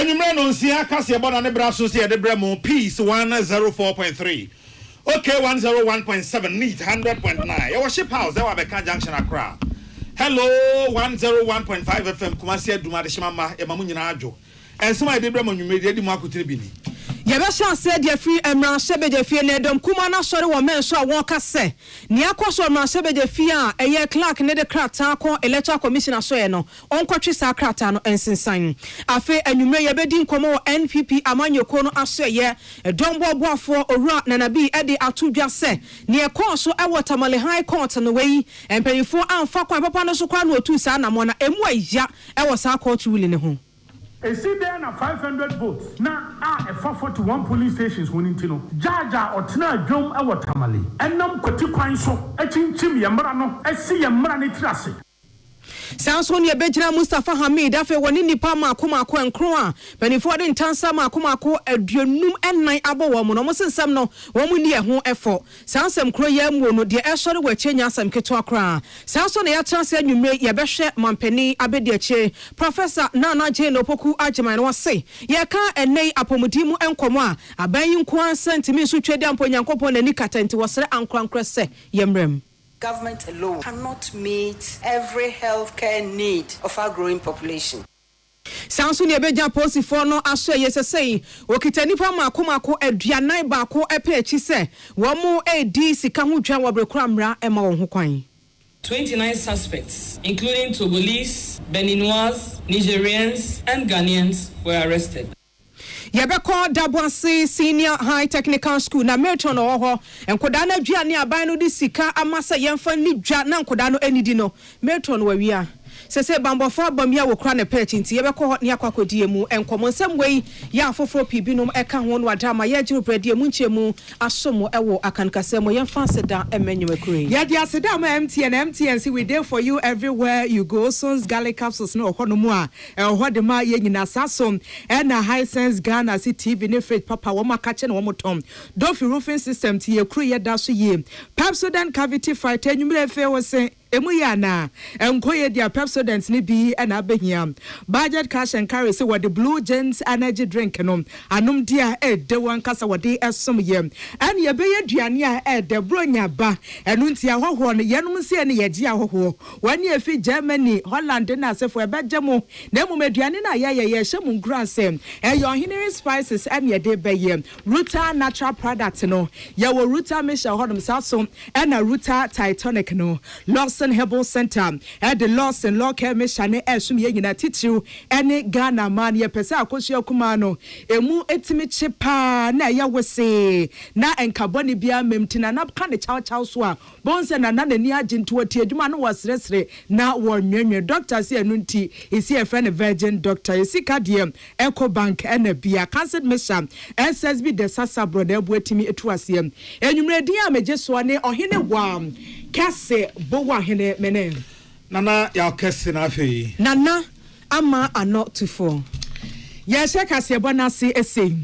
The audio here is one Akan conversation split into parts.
Enyumre no nsia kase bona ne bra so se de bra mo peace 104.3. Okay 101.7 neat 100.9. Your ship house there wa Beka Junction Accra. Hello 101.5 FM Kumasi Aduma de Shimama e mamu nyina adwo. Enso ma de bra mo nwumre de mu akotire bi ni. Yabasha said your free Emran Shebeje Fee Nedom Kumana sorry wa men so won kase. Ni akoso Emran Shebeje Fee a eye clerk ne de krata ko electoral commissioner so ye no onkotwe sa krata no ensensan. Afe anwumre yebedi nkomo NPP amanyoko no aso ye dombo boafo owura nanabi e de atodwa se ni ekon so e Tamale High Court no wei empanifo amfa kwan papa no so kwa no otu sa na mo na emu ayya e wo sa court ruling ne ho. A see there na 500 votes. Now, a 441 police stations winning tino. Jaja or Tina Jom a Tamale. And nam Koti Kwanso, a chinchim Yamrano, a see Yamrani Trassi. Samson Yabejina Mustafa Hamid, Afe Wanini Pama Kumako and Croa, Peniford in Tansama Kumako, a Drenum and Nine Abo woman, almost in some no, woman near home effort. Sansam Croyam wono, the Ashore were changing some Ketokra. Samson Yatansa, you may Yabeshe, Mampeni, Abediache, Professor Nana Jane Opoku Ajaman was say, Yaka and Nay Apomudimu and Koma, a baying Kwan sent to me to trade down Ponyankopon and Nikata into was and Crankresse, Yemrem. Government alone cannot meet every healthcare need of our growing population. Samson Yabeja Posi for no ashe say, Okitani Pama Kumako Edianai Bako Epechi se, Wamu AD Sikamu Jawa Brekramra Emma Hukwain. 29 suspects, including Togolese, Beninois, Nigerians, and Ghanaians, were arrested. Yabeko Dabwasi Senior High Technical School na Merton oho enkodana duane aban no di sika amasa yemfa ni dwa na enkodano enidino Merton wawia sese bambofo bamia wo kra na pechi nti yebeko ne akwakodie mu enkomonsem wei ya afoforo pibinum eka ho no adama ya jiru bredie mu nchemu asomo ewo akankasemo yemfa seda emenyewe kure ya dia seda ma MTN see we there for you everywhere you go. Sons garlic capsules no ho no mu a ho de ma ye nyina sasom na Hisense Ghana see TV ne fridge papa wo makache na wo motom Dofi roofing system ti ye kru ye da so ye Pepsodent cavity fighter enumere fe wo se emu ya na enkoye dia Pepsodent ni bi na abehia budget cash and carry say what the Blue Gens energy drink no anum dia de wan kasa wode esom ye and ye be ye duane a de bronya ba enu ntia hoho no yenum se ne ye gia hoho wani efi Germany Holland na asefo e bejemo na emu meduane na ye hye grasem e your Henry spices and ye de be ye Ruta natural product no ye wo Ruta mesha hodom saso na Ruta Titanic no Lawson Herbal Center at the Lawson Local Meshane Esum Yena Titu any Ghana man ye pesa akosua kumano emu etimi chepa na ya wese na enkaboni bia memtina na ka ne chaw so a bonse na ni aginto ati adwuma no wasresre na wonwenwe doctor se anu nti esi e friend virgin doctor esi kadiem Eco Bank na bia cancelled mesha SSB de sasa brother ebu etimi etuasem enwumre din a mejeso ne ohene wam kase bowa hene mene Nana ya kase na afi Nana ama not to fall. Yes, kase bonase ese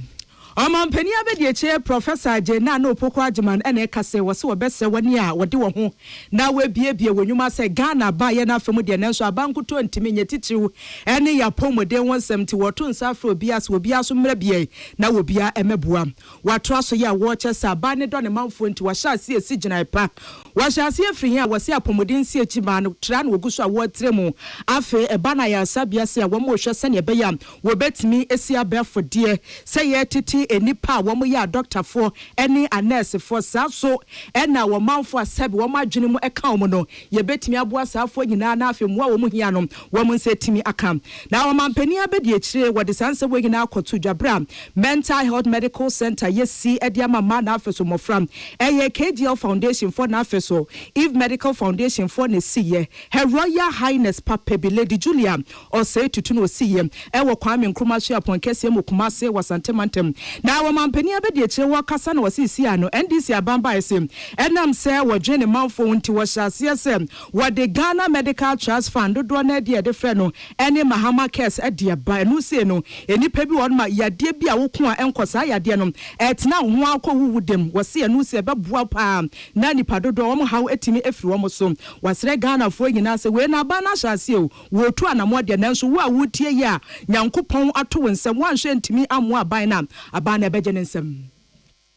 Omampani abedieche Professor Jena no poko ajiman ene kase wose wobese wani a wode wo ho na wabiebie wonwuma se Ghana ba ye na afemu de nenso abankuto ntimi nyetitiw ene ya pomoden wonsem ti woto nsafro bias wobiaso mrabie na wobia emebua watro so ya wo chese abane do ne manfo nti wahya ase esi ginaipa wahya ase afiri a wose apomuden si echiba no tra na woguso a wotremu afe eba na ya sabia se a wo mo hwese ne be ya wobetimi esi abefo de se ye titi enipa wo ya doctor for any a nurse for so ena wo manfo asabi wo madwene mu eka wo no ye betimi aboa safo nyina na afem wo mu hia no wo mu setimi aka na wo mampani abedi ekire wo de sanse wo nyina akoto dwabra mental health medical center yesi ediama ma na afeso mofram eye KGL foundation for na afeso if medical foundation for ne siye her royal highness papa bi lady Julia o say tutu no siye e wo kwame nkroma so apon kese mu kumase wasantemantem na wo mampani abedi eche wo kasa na wasisi ano NDC abamba ese enam se wo dwene manfo nti wo hyase se wo de Ghana Medical Trust Fund do na de frɛ no ene Mahama Cares ade ba no se no enipa bi won ma yade bi a wo ko a enkosa yade no etena ho akɔwu dem wo se no se beboa pa na nipa dodo wo haw etimi efiri wo so wasre Ghana fo nyina se we na ba na hyase o wo tu anamo de nanso wo a wotie ye a nyankopɔn ato nsɛm wo anhwɛ ntimi amo aban na aban na beje nsɛm.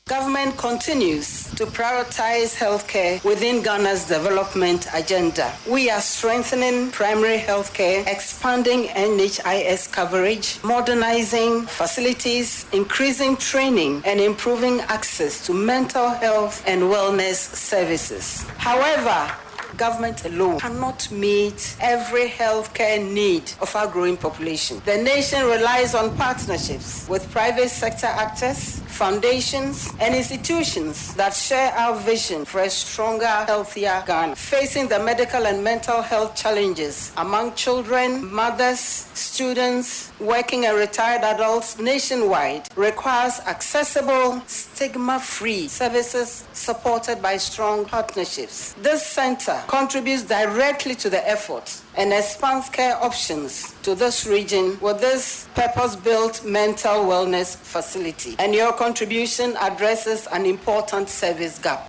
Government continues to prioritize healthcare within Ghana's development agenda. We are strengthening primary healthcare, expanding NHIS coverage, modernizing facilities, increasing training, and improving access to mental health and wellness services. However, government alone cannot meet every healthcare need of our growing population. The nation relies on partnerships with private sector actors, foundations, and institutions that share our vision for a stronger, healthier Ghana. Facing the medical and mental health challenges among children, mothers, students, working and retired adults nationwide requires accessible, stigma-free services supported by strong partnerships. This center contributes directly to the effort and expands care options to this region with this purpose-built mental wellness facility. And your contribution addresses an important service gap.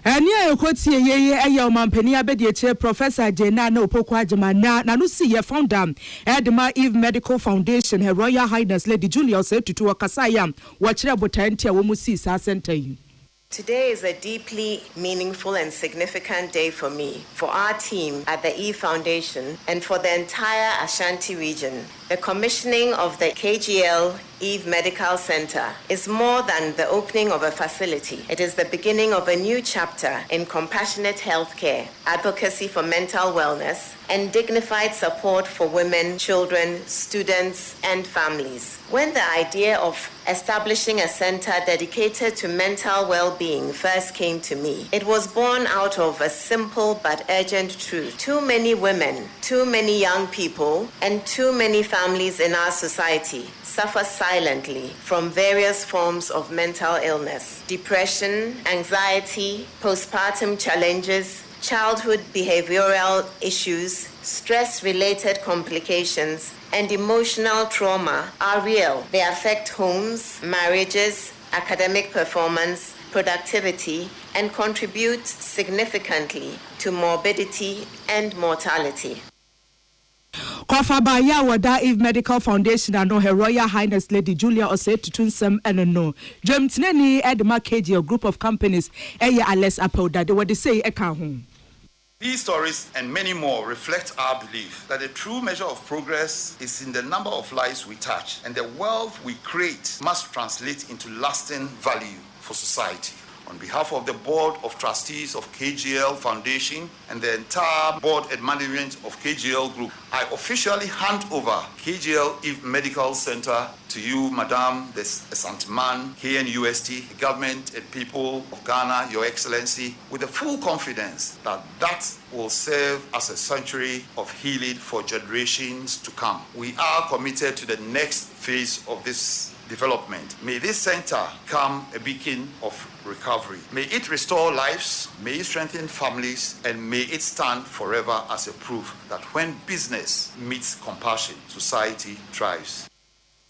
Eni ayokoti yeye eya omampani abedi eche Professor Jena na opoko ajima na no see ye founder Edma Eve Medical Foundation Her Royal Highness Lady Julia Osetutu wakasaya wachire botanti a wo mu si sa center yi. Today is a deeply meaningful and significant day for me, for our team at the Eve Foundation, and for the entire Ashanti region. The commissioning of the KGL Eve Medical Center is more than the opening of a facility. It is the beginning of a new chapter in compassionate healthcare, advocacy for mental wellness, and dignified support for women, children, students, and families. When the idea of establishing a center dedicated to mental well-being first came to me, it was born out of a simple but urgent truth. Too many women, too many young people, and too many families in our society suffer silently from various forms of mental illness, depression, anxiety, postpartum challenges, childhood behavioral issues, stress-related complications, and emotional trauma are real. They affect homes, marriages, academic performance, productivity, and contribute significantly to morbidity and mortality. Kofa Baya wada Eve Medical Foundation and Her Royal Highness Lady Julia Osetutu nsem eno. Jemtineni Edma KG, a group of companies eye Alex Apelda they were say eka ho. These stories and many more reflect our belief that the true measure of progress is in the number of lives we touch, and the wealth we create must translate into lasting value for society. On behalf of the Board of Trustees of KGL Foundation and the entire Board and Management of KGL Group, I officially hand over KGL Eve Medical Center to you, Madam the Santiman, KNUST, the government and people of Ghana, Your Excellency, with the full confidence that that will serve as a sanctuary of healing for generations to come. We are committed to the next phase of this development. May this center become a beacon of recovery. May it restore lives, may it strengthen families, and may it stand forever as a proof that when business meets compassion, society thrives.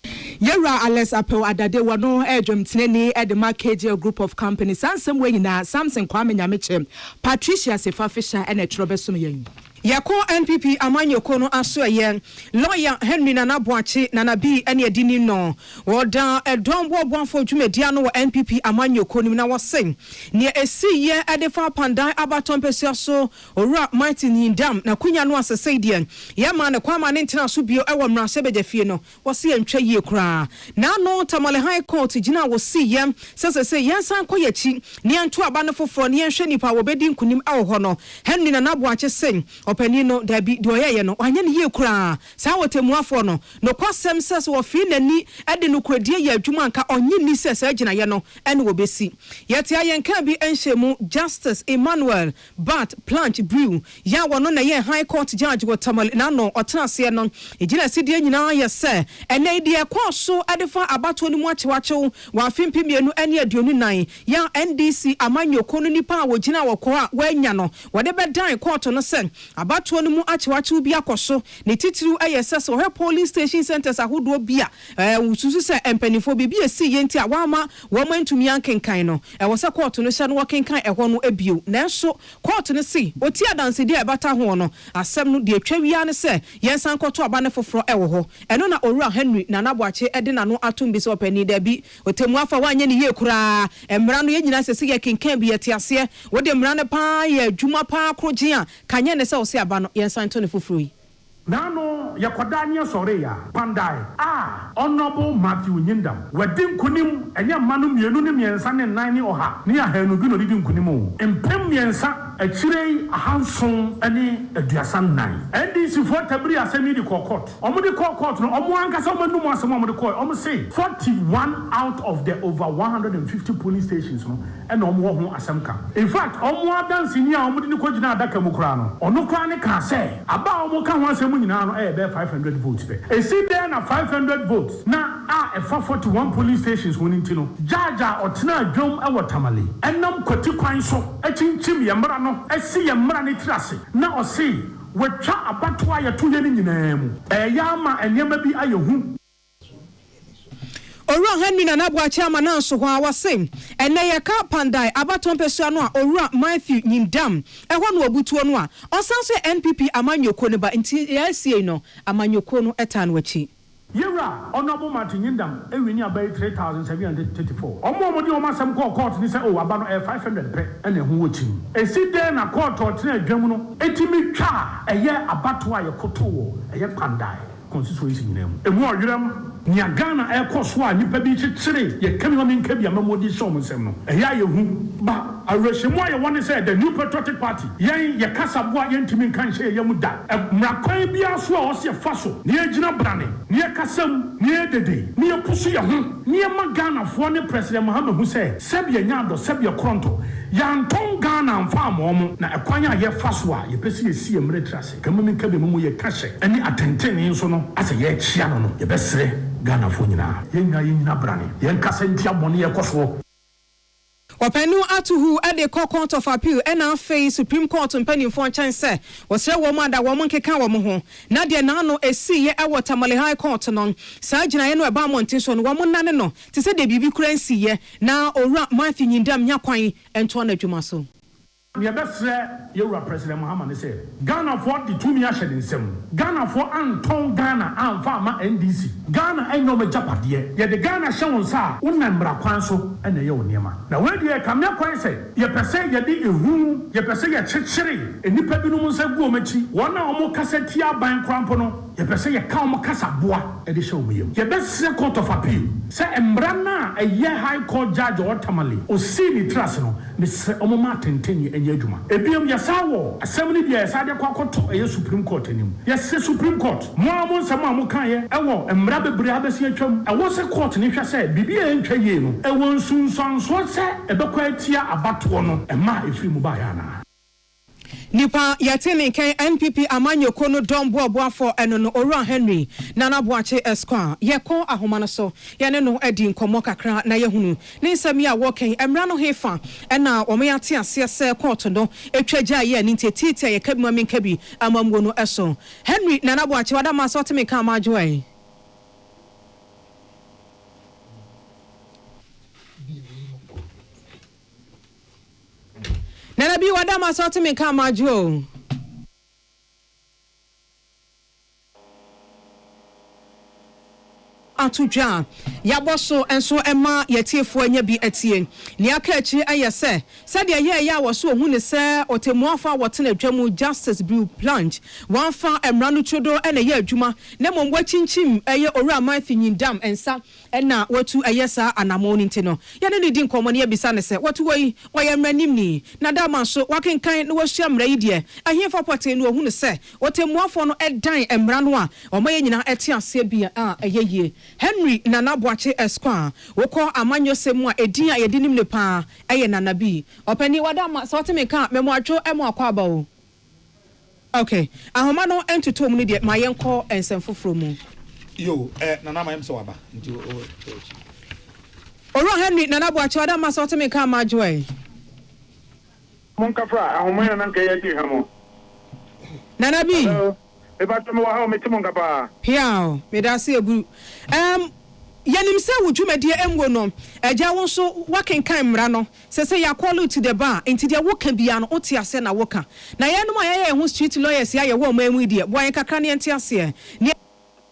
Yera Alex Apel adade wano Jemtineni Edma KGL group of companies Sansem Wayina Samson Kwame Nyameche Patricia Sefa Fisher and a Trobesum Yen. Yako NPP amanyo kono aso yen lawyer Henry Nana Boachi Nana B ene edini no woda edon boafo dwumedia no NPP amanyo kono na wosem ne esi ye edefa pandan abaton pesia so owura Martin Ndam na kunya no asesedian ye ma ne kwama ne ntena so bio ewo mrase begafie no wose entwa yie kra na no Tamale High Court gina wosi ye sesese yensan koyechi ne anto aba no foforo ne yenhwe nipa wo bedi nkunim ewo ho no Henry Nana Boachi sen opanino da bi do ye no anya ne ye kura saa wotemuafo no kwasem ses wo fi nani ade no kuradie ye adwuma anka onye ni ses agina ye no ene wo besi yete ayenka bi enhemu Justice Emmanuel Bat Planch Brew ya wono na ye High Court Judge wo Tamale na no otenase no egina sidie nyina ye se ene de ekwoso adefa abato ni mu achewachew wa fimpimienu ene aduonu nan ya NDC amanyoko no nipa wo gina woko a wanya no wode bedan court no se abato no mu achewachew bi akoso ne titiru ayese so he police station centers ahodo bia ususu se empanifo bi esi yenti a wama wo mantumi ankenkan no wo se court no hye no wokenkan eho no ebio nanso court no si oti adanse dia ebata ho no asem no de atwawia ne se yensan koto abane foforo ewo ho eno na owura Henry na naboache ede na no atumbi so opani da bi otemu afa wanye ne ye kura emra no ye nyina sese ye kenkan bi yetiase wode emra ne pa ye adwuma pa kroje a kanye ne se wo se aba no yensan to ne foforo yi Nano yakwadania soreya pandai honorable Matthew Nyindam wedding kunim enya manu mienu ne miensa ne nan ne oha ne ahanu bi no didi nkunimu empem miensa achirei ahanson ene aduasan nan NDC for tabri asemi di court omo di court no omo ankasa omo num asem omo di court omo say 41 out of the over 150 police stations no ene omo ho asem ka in fact omo adansi ni a omo di ko gina adaka mu kura no ono kura ne ka say aba omo ka ho asem nyina no be 500 votes be e see there na 500 votes na e fa 41 police stations woni ntino jaja otena adwom e wotamale enam kwati kwan so achinchim ye mra no esi ye mra ne tirase na osi wetwa abato ayeto ye ni nyina mu ya ma enema bi ayehu Owura Henry na naboache amana so ho awase ene ye ka pandai abaton pesua no a Owura Matthew Nyindam ehwo no obutuo no a osanso NPP amanyoko ne ba nti yasie no amanyoko no eta no achi Yera honorable Martin Nyindam ewini abai 3734 omo de omo asem court ni say aba no 500 pe ene ho wochim esi de na court otena adwam no etimi twa eye abato aye koto eye pandai constituency nyina mu emu odwerem nia Ghana ekoso a nipa bi chichire ye kemi won nka bi amamodi som nsem no eya ye hu ba arehemu aye won say the New Patriotic Party yen ye kasabo a yentimi nka nhye ye mu da mrakwan bi aso a ose faso ne agina brane ne kasam ne dede ne pusu ye hu ne ma Ghana fo ne President Muhammad hu say sebia nyado sebia kronto yanton Ghana mfa amomo na ekwan a ye faso a ye pesi esi emre trase kemumi nka be mu ye kashe eni atentene nso no ase ye chia no ye besre Ghana fo nyina yenya brane yen kasentia bone ye koso Wapenu atuhu ade Court of Appeal ena face Supreme Court mpanimfo chan se wosre wo mada wo nkeka wo ho na de na no esi ye ewo Tamale High Court no saa gina ye no eba montin so no wo nane no te se de bibi kura nsi ye na Owura Matthew Nyindam nyakwan ento na adwuma so ye besre Yewura President Muhammad say Ghana for the 2 years nsem Ghana for anton Ghana amfa ma NDC Ghana enyo me japade ye de Ghana hye sa wona mmra kwan so ene ye woniema na we de kamya kwan say ye pese ye de ehu ye pese ye chichire enipa bi no mu nsa gu omachi wona omo kaseti aban krampo no ye pese ye ka omo kasaboa e de hye omyem ye besre Court of Appeal say embra na eye High Court Judge Otamale o see ni trust no me se omo ma tenteni adwuma ebiom yasawo asem bia yasade kwakoto eye Supreme Court anim yase Supreme Court mo amon nsem amu kan ye ewo emra bebre abesi atwam ewo se court ni hwese bibia entwa ye no ewo nsunsanso se ebekwa atia abato no ema efiri mu ba ya na Nipa yatene kan NPP amanyoko no dombo boafo eno no Owura Henry na naboache esquire yeko ahoma no so yene no edi nkomo kakra na yehunu ne nsam ya woken emra no hefa ena omyate ase se court no etwaja ye ni tetiti ye kabima menkabi amamgo no eso Henry na naboache wadama so teme kan majoe Nana bi wadama so me ka majo ato dwa yabɔ so enso ema yetiefo anya bi atie ne aka achi ayese said ye ya wo so hu ne se otemuafa wotena dwamu justice blue plunge wanfa emra no chodo ena ye adwuma ne momwa chinchim eye owura mathin dam ensa ena watu ayesa anamo nti no ye ne di nkomo ne bisa ne se watu wai wayɛ mranim ni na dama so wakenkan no wahia mra yi de ahemfa pote no hu ne se otemuafo no edan emra no a omaye nyina ete ase bia ayeye Henry Nana Boache Esquire woko amanyo semu a edin a yedinim ne pa eye Nana bi opani wadama so teme ka memo atwo emo akwa ba o okay ahoma no entoto mu ne de mayenko ensemfoforo mu yo Nana mayem so waba nti Oro Henry Nana Boache wadama so teme ka majoy Monkafra ahoma na nka yedi hamo Nana bi eba to mo wa ha meti monkapa piao me da se eguru yanim se wudwumade emwo no agya won so wakenkan mra no se ya call to the bar enti de woka bia no ote ase na woka na yenom aye ho street lawyers ya ye wo mamu die boan kakra ne enti ase ne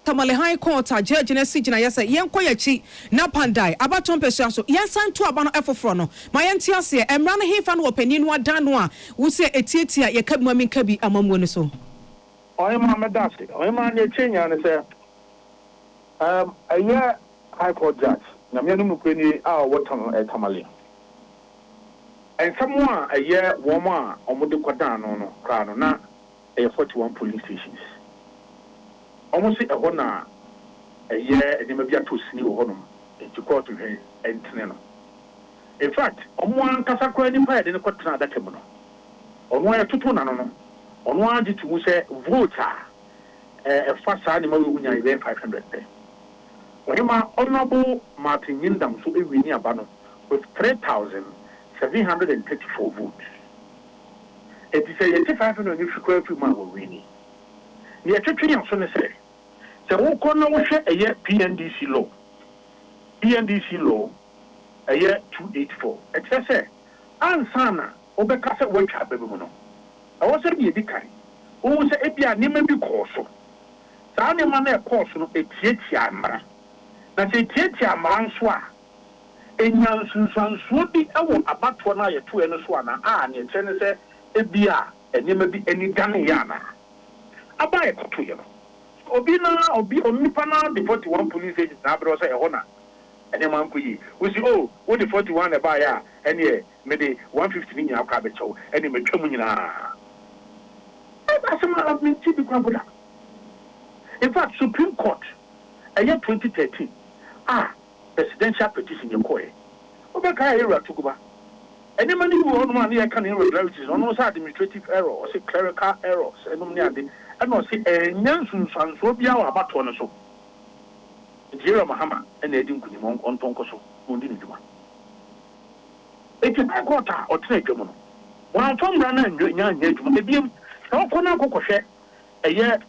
Tamale High Court judge na sigina yesa yenko yachi na pandai abaton peso so yensan to aba no efoforo no ma yenti ase emra no hefa no opani no adan no a wo se etietia ye kabi ma minka bi amamu no so oy ma medase oy ma ne chenya ne se aye High Court judge na me no mukweni a wotam Tamale and someone a year woman omude kwadan no kra no na 41 police stations almost a hona a year and maybe to sni honum to court to her and no in fact one kasakwa ni pa de no kwatna that no on one to na no on one to mu say voter a fast animal unya 500 pay Wahima Honorable Martin Yindam so ewini abano with 3,734 votes. It is a 500 if you call to man will win. The attorney also say, so who can now share a year PNDC law? PNDC law a year 284. It says, Ansana, Obekasa Waka Bebuno. I was a big kind. Who was a Epia Nimbi Corso. Sani Mana Corso, a Tietia. Na se tietia manswa enyansunsanso bi ewo abatwa na yeto eno so ana ne nkyene se ebia enema bi enigane ya na abaye koto ye no obi onipa na the 41 police agents na bro say e ho na enema nkoyi we say oh wo the 41 e ba ya ene me de 150 ni nyina ka be chew ene me twam nyina asema admin bi kwa boda in fact Supreme Court year 2013 presidential petition you call it. Obeka era tuguba. Any money who on one year can irregularities, on also administrative error, or say clerical errors, and no say a Nansun Sans will be our about one or so. Jira Mahama and Edin Kunimon on Tonkoso, Mundinjuma. It's a quarter or 3 German. One from Rana and Young Yajum, maybe no Kona Kokoshe, a year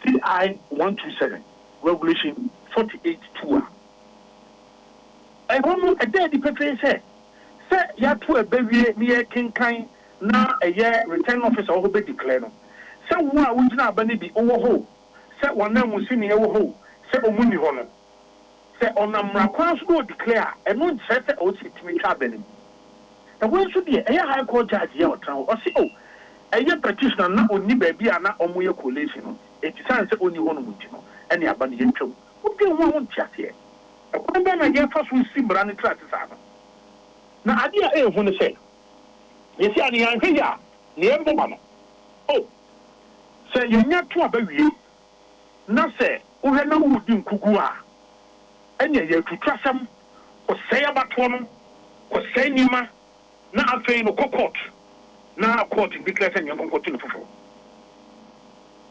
CI 127, regulation 48-2. I want a day the paper say ya to a baby near King Kind now a year return officer who be declared. So one would not be overhaul. Say one name was in the overhaul. Say Omuni Honor. Say on a Mrakwas go declare and one set the old to me cabinet. And when should be a High Court judge here or say, oh, a year petitioner not only baby and not on your collation. It sounds only one would know any abandoned trouble. What do you want chat here? When I get first we see Brani Tratisana. Now, idea A when say, you see, I am here, near Bomano. Oh, say you're not to a baby. Now say, who had no wood in Kukua. And yet to trust them, or say about one, or say Nima, now I'm saying no court. Now courting declares and you're going to continue for.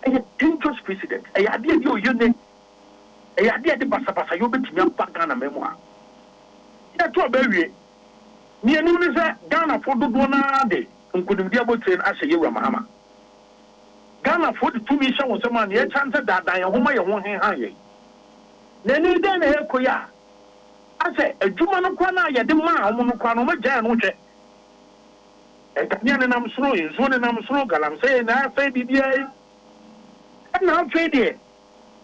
A dangerous precedent. A idea you name. E ade de basabasa yo betumi ampa Ghana memoa ya to abawie ni enu ne se Ghana fo dodo na de nkunim dia botrain ahye Yewura Mahama Ghana fo de tumi hye won sema na ye chance dadan ye homa ye ho hen han ye na ni de na ekoya ase adwuma no kwa na ye de ma homo no kwa no ma gya no hwe e tania ne nam soro ye zo ne nam soro galam se na fa bibia e na fa de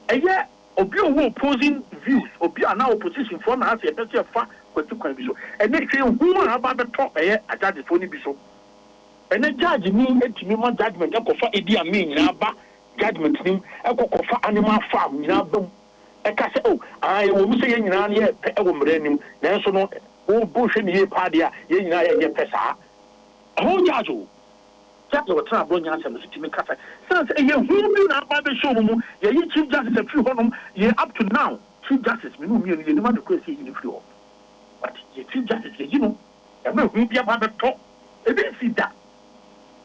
eye obi who opposing views obi ana opposition for na ase pese fa kwati kwan bi so ene hwe hu aba beto eye ajade fo ni bi so ene judge ni etimi ma judgment ekofa edi amin nyina ba judgment nim ekokofa animal farm nyina bam eka se o ai wo mu se ye nyina na ye pe ewo mre nim na so no wo bo hwe ni ye pa dia ye nyina ye pesa ho judge o judge wo tra bro nya asem so timi kasa sense ye hu bi na aba be show mu ye yi chief justice a few honum ye up to now chief justice me no mi ye ni ma de ko se yi ni free o but ye chief justice ye no e ma hu bi aba be to e be si da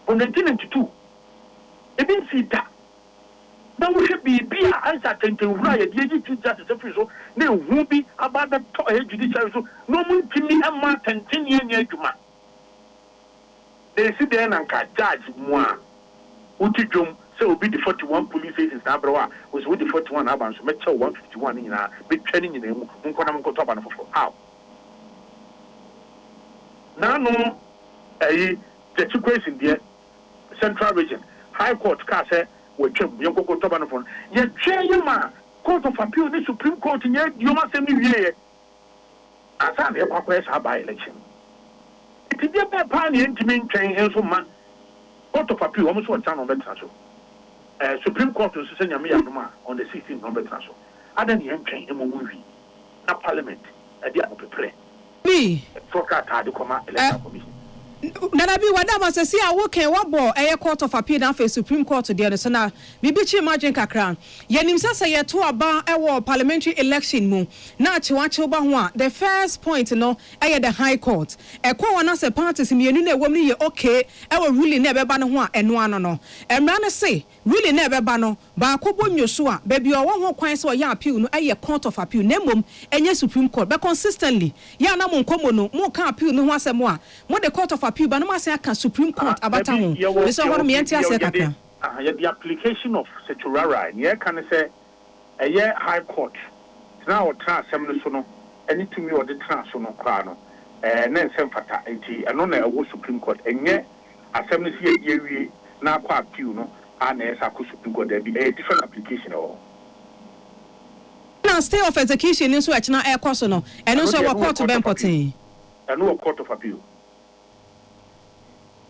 on 1992 e be si da na wo hwe bi a ansa tentenwura ye de yi chief justice free so na hu bi aba be to e judiciary so no mu ntimi ama tentenye nya adwuma. They see there and can judge moi. Uti jom say will be the 41 police stations na brawa was with the 41 aban so make 151 in a big training in them nkona mko top and for how now no the two in the central region high court ka say we twem yonko top and for ye twa ma court of appeal the supreme court nye yoma semi wie asa na yakwa sa by election. If you have a party intimate train, and so man, Court of Appeal almost 1 town on Betraso. Supreme Court is sending me on the 16th on Betraso. I don't even train in a movie. Not Parliament, at the other play. Me, for cat had to come out electoral commission. Nana bi wadama se si a wo kan wabo Court of Appeal na for Supreme Court there so na bibichi imagine kakran yenim sasa ye to aba parliamentary election mu na achewache ba ho a the first point no the High Court wana se parties mienu na ewom ni ye okay ruling na ebeba no ho a eno ano no emra ne se ruling na ebeba no ba akobo nyoso a ba bi owo ho kwan se oya appeal no Court of Appeal na mom enye Supreme Court be consistently ya na mo nkomo no mo kan appeal no ho asemo a mo the Court of Appeal but no say Akan Supreme Court abata ho so ho me enti ase kakra the application of certiorari ye kan say High Court now transem no so no any to me or the trans so no kwa no na nsem fata enti eno na ewo Supreme Court enye asem no see ye wie na kwa appeal no and esa ko Supreme Court there be a different application or now stay of execution nso a china air course no eno so wa court be important eno Court of Appeal.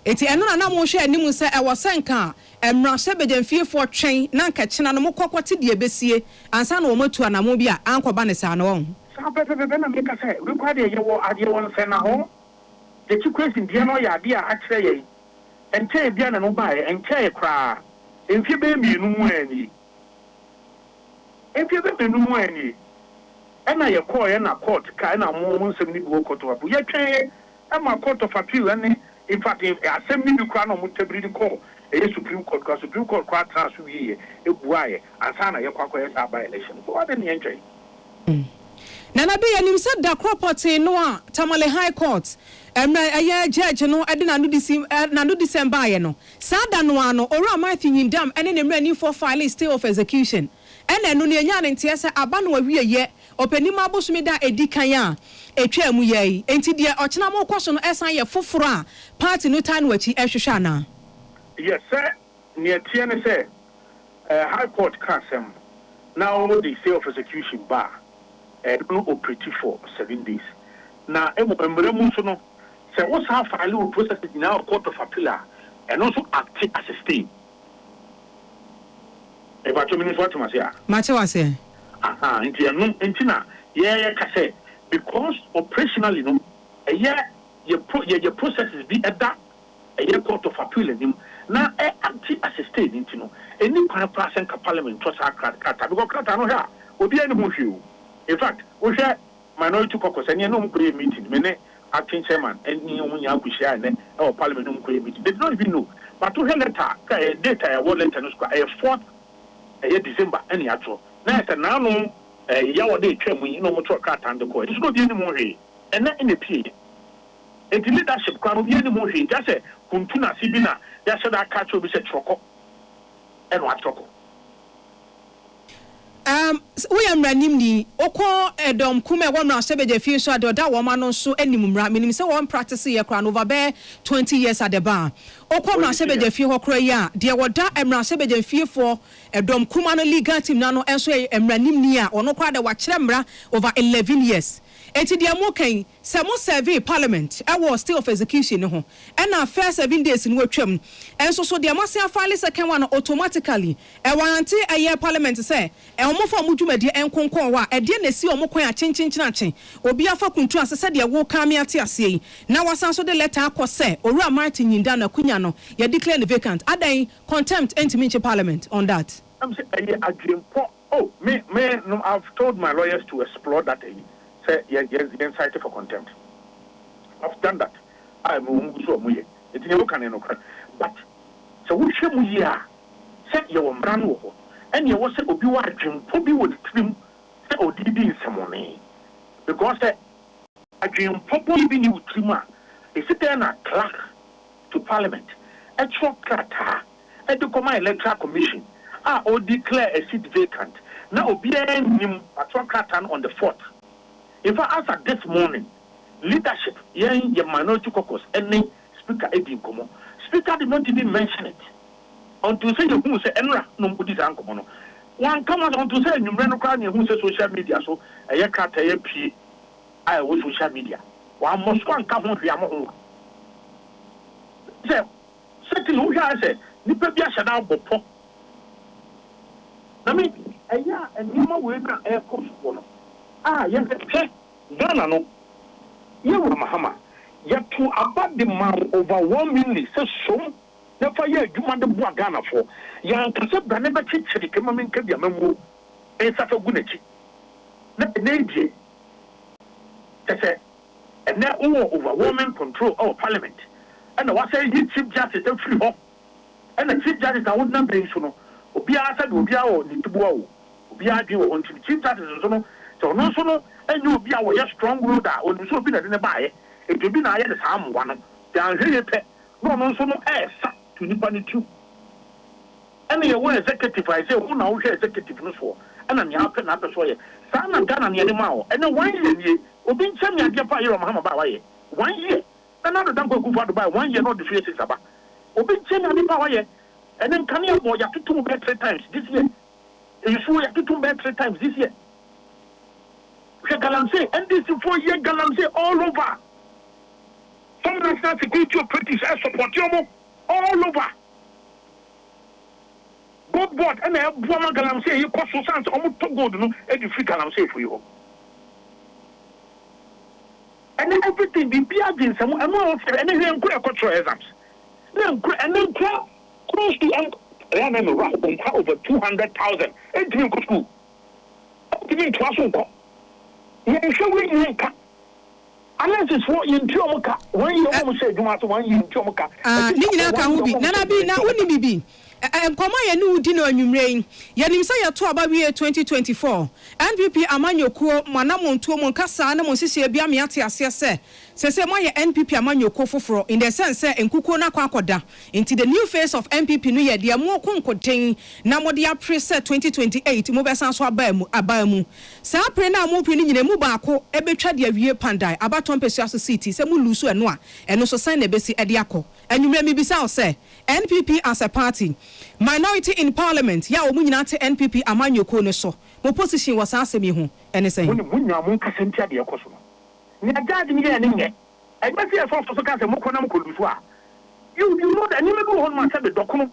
Eti eno na mo hwe animu se e wosenka emra se bedemfie fo twen na nka kina no mokokwoti de besie ansa na wo matu anamo bi a ankoba ne sa no won sa pepe na me ka se we kwa de ye wo ade won se na ho the two question dia no ya ade a akere ye ente bia na no ba ye ente kra enfie be mienu mu ani enfie be mienu mu ani ena ye call ye na court ka na mo nsem ni bi Court of Appeal ye twen e ma Court of Appeal ene. In fact, assembly the crown of Mutabri call a Supreme Court, because Supreme Court quite transfer ye, a boy, and Sana Yakwa by election. So what didn't enjoy? Nana be and him said that property no Tamale High Court. A year judge no, I didn't know December no. Sada no, or Matthew in dam, and in a menu for filing stay of execution. And then no Nyan and Tiasa Abano we ye, openima Bushmida Edikaya. Etwa mu yai enti de ochina mo kwaso no esan ye foforo a party no tan wachi ehwehwa na yes sir near tie ne say High Court kasem now the stay of execution bar no operate for 7 days na emre mu so no say what's how file process in our Court of Appeal and also act as a stay e ba to minister what ma say Mate wase enti na ye ka say because operationally no your processes be at that a Court of Appeal him now anti assisted into no any kind of person parliament to kata because kata no here obi any mo hwe in fact we share minority caucus and no mo meeting me ne acting chairman and ni mo nya akushia ne our parliament no mo meeting they don't even know but to letter data a word letter no square a 4th December any actual now no yawo de twam yi no moto ka tande ko it's no be any more he and na in the pay and the leadership kwa no be any more he just say kuntuna sibina ya say that catch obi say troko and what troko we am ranimni okọ edom kuma e wonra sebeje fie so ade oda wo ma no so animumra minim se won practice ye kra no over be 20 years at the bar okọ mra sebeje fie ho kra ya de woda emra sebeje fie for edom kuma no legal team na no enso emranimni a ono kra de wa kire mra over 11 years enti de mo kan se mo serve parliament I was still of execution ho and na first 7 days in watwam enso so de amasia file second one automatically e warranty a year parliament say e omo fa mo dwumade enkonkon wa e de na si omo kwan a chinchinchinachen obi afa kuntu asese de wo kan me ate ase na wasan so de letter akose Owura Martin Yinda na kunya no ye declare the vacant adan contempt entiminche parliament on that. I'm saying me no, I've told my lawyers to explore that. Yes, cited for contempt. I've done that. I'm so muye. It's never can no. But so we should muya. Set your brand and you was say obi wa dream, probably would trim say odidi in someone. Because a dream probably be new trimmer. Is it then a clerk to parliament? A truck crata, a Docoma Electoral Commission. Or declare a seat vacant. Now be him a truck cratan on the 4th. If I answer this morning, leadership, your minority caucus, any speaker, Speaker did not even mention it. Until say you who say Enra, no good is uncommon. One comes on to say you ran around who say social media, so a year cat a P. I was social media. One must one come on the among. Say, certain who has said, Nipia shut out Bopo. I mean, a year and you know, we're not air course one. Yes, Ghana no. You Mahama. Yet to about the man over 1 million says so. Never yet you want the boy Ghana for. Yan Kasab never teach the Kamamin Kabia Memo. And such a gunachi. Not the name. They say, and now overwhelming control of parliament. And I was saying, Chief Justice and free home. And the Chief Justice I would not be so. Obia said, Obia or Nitubo. Obia do on the Chief Justice and so no, and you be our strong ruler, or you so be in the buy. It will be now the same one. The Angelic pet, no, ass to Nippon too. And the away executive, I say, who now executive no for, and I'm yapping up a soil. Sam and Ghana near the mouth, and then 1 year, or being sent me a Japan or Mahama by 1 year. Another don't go for buy 1 year, not the face is about. Or being sent me a power, and then can you boy up to 2 bed 3 times this year? You sure you have to 2 bed 3 times this year? Galamsey, and this is 4-year Galamsey all over. Some national security operatives support you all over. God, and I have Brahma Galamsey, you cost so sounds almost to go to any free Galamsey for you. And then everything be against some and more and then control exams. And then close to over 200,000 and to go school. Giving to us. Unless it's what you Tomoka, when you almost said you want to 1 year in Tomoka. Nina can be, Nana be, now wouldn't be. And come on, you dino and you rain. Yanim say a 2024. NPP Amanyo Ko, Manamon Tomon Casa, and Monsisi Biamiati Asia says my NPP Amanyo Kofofro in the sense and Kukona Kwakoda into the new face of NPP New Year, dear more contain Namodia preset 2028, Mobesan Abamu. Sa prena mo pini ne mubako ebetwa de awie pandai abaton pesiaso city se mu lusu eno a so sign na besi ediako anwumre mi bisa o se NPP as a party minority in parliament ya omu nyina te NPP amanyoko ne so mo position was asemi ho ene sen munwa mo kasenti ade ekoso ni agadi ni ye ne nye e be se so ka se mo kona mo kolusu a you know that ni me go hon ma se be dokono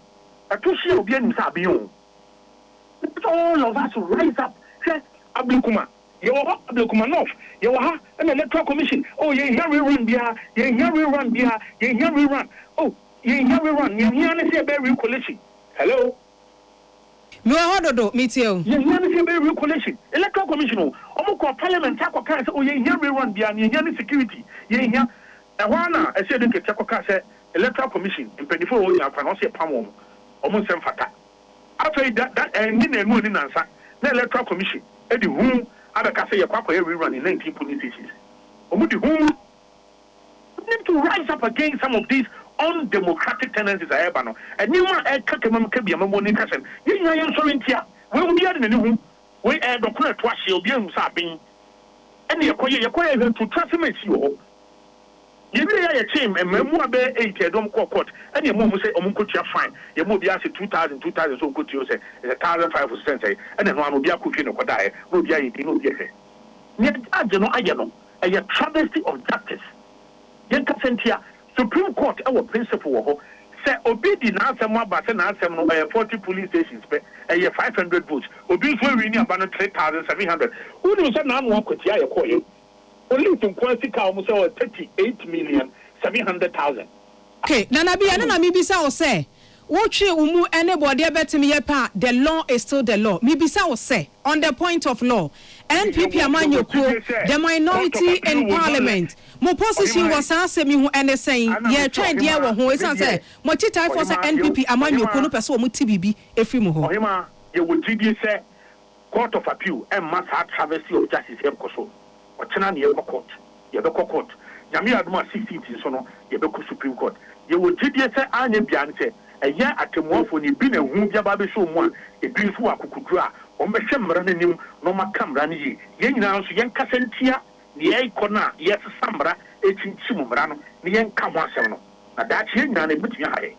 atoshi obi anim sa be o all of us rise up Ablikuma, you are Ablikuma North, you are an electoral commission. Oh, you here we run, you here we run, you here we run. Oh, you here we run, you here and say very coalition. Hello? No, how do meet you? You here and say very coalition. Electoral commission, Omoko Parliament, Tako Kasa, oh, you here we run, you here security, you here. Awana, I said, Tako Kasa, electoral commission, in 24 hours, I cannot say Pamon, almost some fata. After that, and in a morning answer, the electoral commission. Eddie whom other Casa Yaquako rerun in 19 police stations. Omuti whom need to rise up against some of these undemocratic tendencies I have. And you want a Kakam Kabia Monica. You know, I'm sorry, we will be in the room. we document to ahye obi ehun sa ben ene yekoye to transmit yo yebi ya team emamu abe 8 edom court ene mo say omunkotua fine ye mo bi ase 2000 so onkotua say 1500 say ene no anu bi akotwe ne kodae no bi ayi no bi efe ne judge no aye no a travesty of justice yen kasentia Supreme Court our principle wo say obi di na asem abase na asem no 40 police stations pe 500 votes obi so wi ni aba no 3700 who do say na anu akotia ye koye only to quantify almost 38,700,000. Okay, Nana bi na mi bisa o say wotwe umu anybody betimi ye pa the law is still the law. Mi bisa o say on the point of law NPP amanyoko the minority in parliament mo position was asemi hu ene saying ye try dia wo ho esan say mo titai for say NPP amanyoko no pese o mo tibibi efri mo ho ohima ye wo gidi say court of appeal and mass travesty of justice here koso Ochina ni yeko court. Yebeko court. Nyame aduma 16 so no yebeko Supreme Court. Ye wo gidie se anye bia nte eye atemuafo ni bi na hu bia ba be so mu a ebi nso akukudru a o mehwe mra nanim no maka mra ne yi. Ye nyina nso yen kasentia ne ye ikona ye sesambra echinchim mra no ne yen ka ho asem no. Na da chi nyina na betumi ha ye.